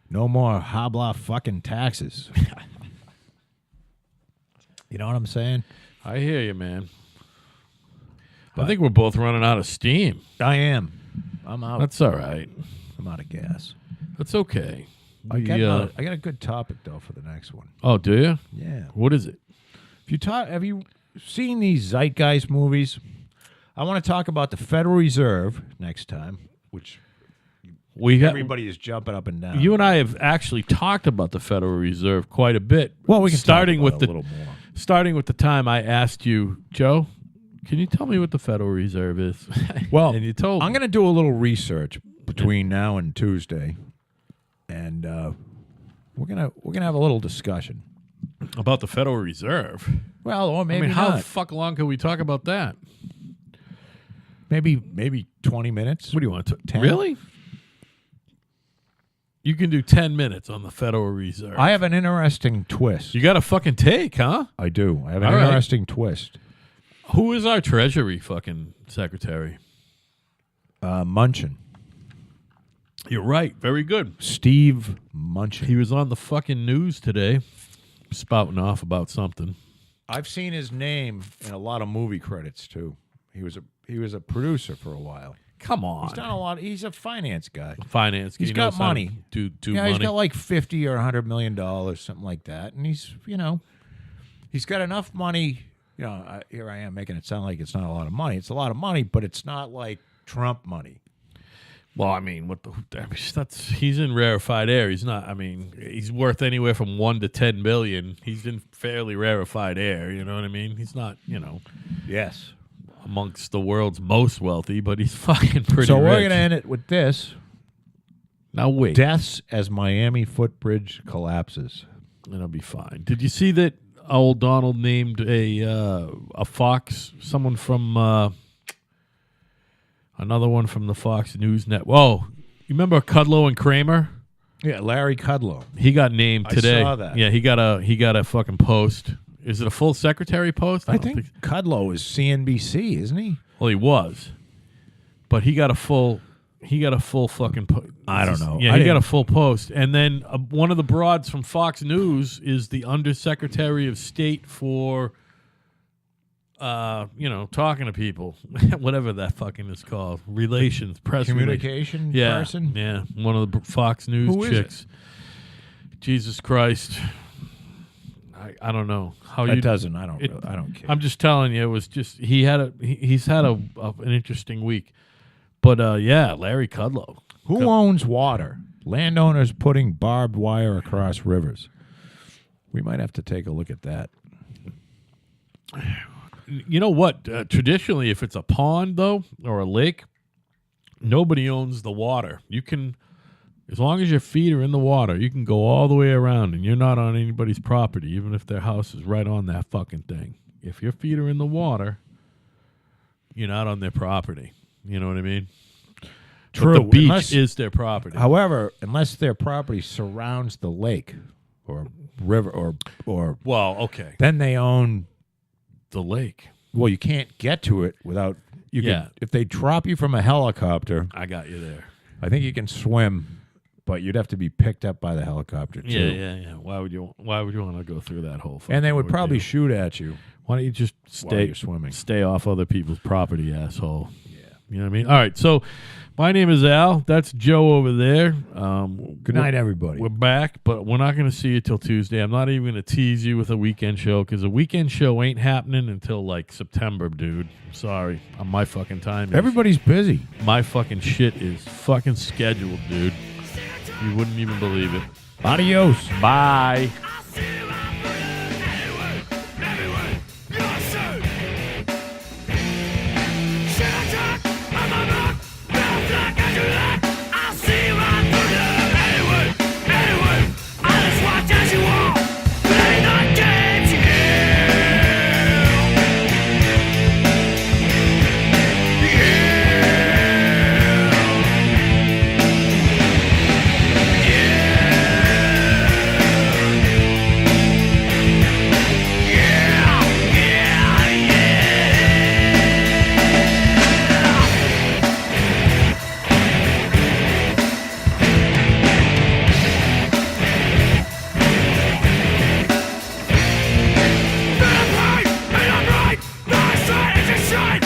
No more habla fucking taxes. You know what I'm saying? I hear you, man. I think we're both running out of steam. I am. I'm out. That's all right. I'm out of gas. That's okay. I got a good topic though for the next one. Oh, do you? Yeah. What is it? Have you seen these Zeitgeist movies? I want to talk about the Federal Reserve next time, which everybody is jumping up and down. You and I have actually talked about the Federal Reserve quite a bit. Well, we can starting talk with about the it a little more. starting with the time I asked you, Joe, can you tell me what the Federal Reserve is? Well, and you told I'm me. going to do a little research between now and Tuesday, and we're gonna have a little discussion About the Federal Reserve. Well, or maybe how not. fuck long can we talk about that? Maybe 20 minutes. What do you want to? 10? Really? You can do 10 minutes on the Federal Reserve. I have an interesting twist. You got a fucking take, huh? I do. I have an All right. interesting twist. Who is our Treasury fucking secretary? Munchin. You're right. Very good. Steve Munchin. He was on the fucking news today, spouting off about something. I've seen his name in a lot of movie credits too. He was a producer for a while. Come on. He's done a lot. He's a finance guy. Finance. He's he got knows how to money. Do Yeah, money. he's got like $50 or $100 million, something like that. And he's got enough money. Here I am making it sound like it's not a lot of money. It's a lot of money, but it's not like Trump money. Well, I mean, he's in rarefied air. He's not. I mean, he's worth anywhere from 1 to 10 billion. He's in fairly rarefied air. You know what I mean? He's not. Yes. Amongst the world's most wealthy, but he's fucking pretty. So we're rich. gonna end it with this: Now wait, deaths as Miami footbridge collapses. it'll be fine. Did you see that old Donald named a Fox, someone from another one from the Fox News Net? Whoa, you remember Kudlow and Kramer? Yeah, Larry Kudlow. He got named today. I saw that. Yeah, he got a fucking post. Is it a full secretary post? I think Kudlow is CNBC, isn't he? Well, he was, but he got a full fucking. I don't know. Yeah, he got a full post, and then one of the broads from Fox News is the Undersecretary of State for, talking to people, whatever that fucking is called, relations, press Communication person. Yeah, one of the Fox News Who is chicks. Jesus Christ. I don't know how It you doesn't. I don't care. I'm just telling you, it was just he's had an interesting week, but Larry Kudlow. Who owns water? Landowners putting barbed wire across rivers. We might have to take a look at that. You know what? Traditionally, if it's a pond though or a lake, nobody owns the water. You can, as long as your feet are in the water, you can go all the way around, and you're not on anybody's property, even if their house is right on that fucking thing. If your feet are in the water, you're not on their property. You know what I mean? True. But the beach Unless- is their property. However, unless their property surrounds the lake or river or Well, okay. then they own. The lake. Well, you can't get to it without. You Yeah. can, if they drop you from a helicopter, I got you there. I think you can swim, but you'd have to be picked up by the helicopter too. Yeah. Why would you want to go through that whole? And they would fucking probably ordeal? shoot at you Why don't you just while you're swimming. stay off other people's property, asshole? Yeah. You know what I mean? All right. So, my name is Al. That's Joe over there. Good night, everybody. We're back, but we're not going to see you till Tuesday. I'm not even going to tease you with a weekend show because a weekend show ain't happening until like September, dude. I'm sorry. On my fucking time. Everybody's busy. My fucking shit is fucking scheduled, dude. You wouldn't even believe it. Adios. Bye. Shine!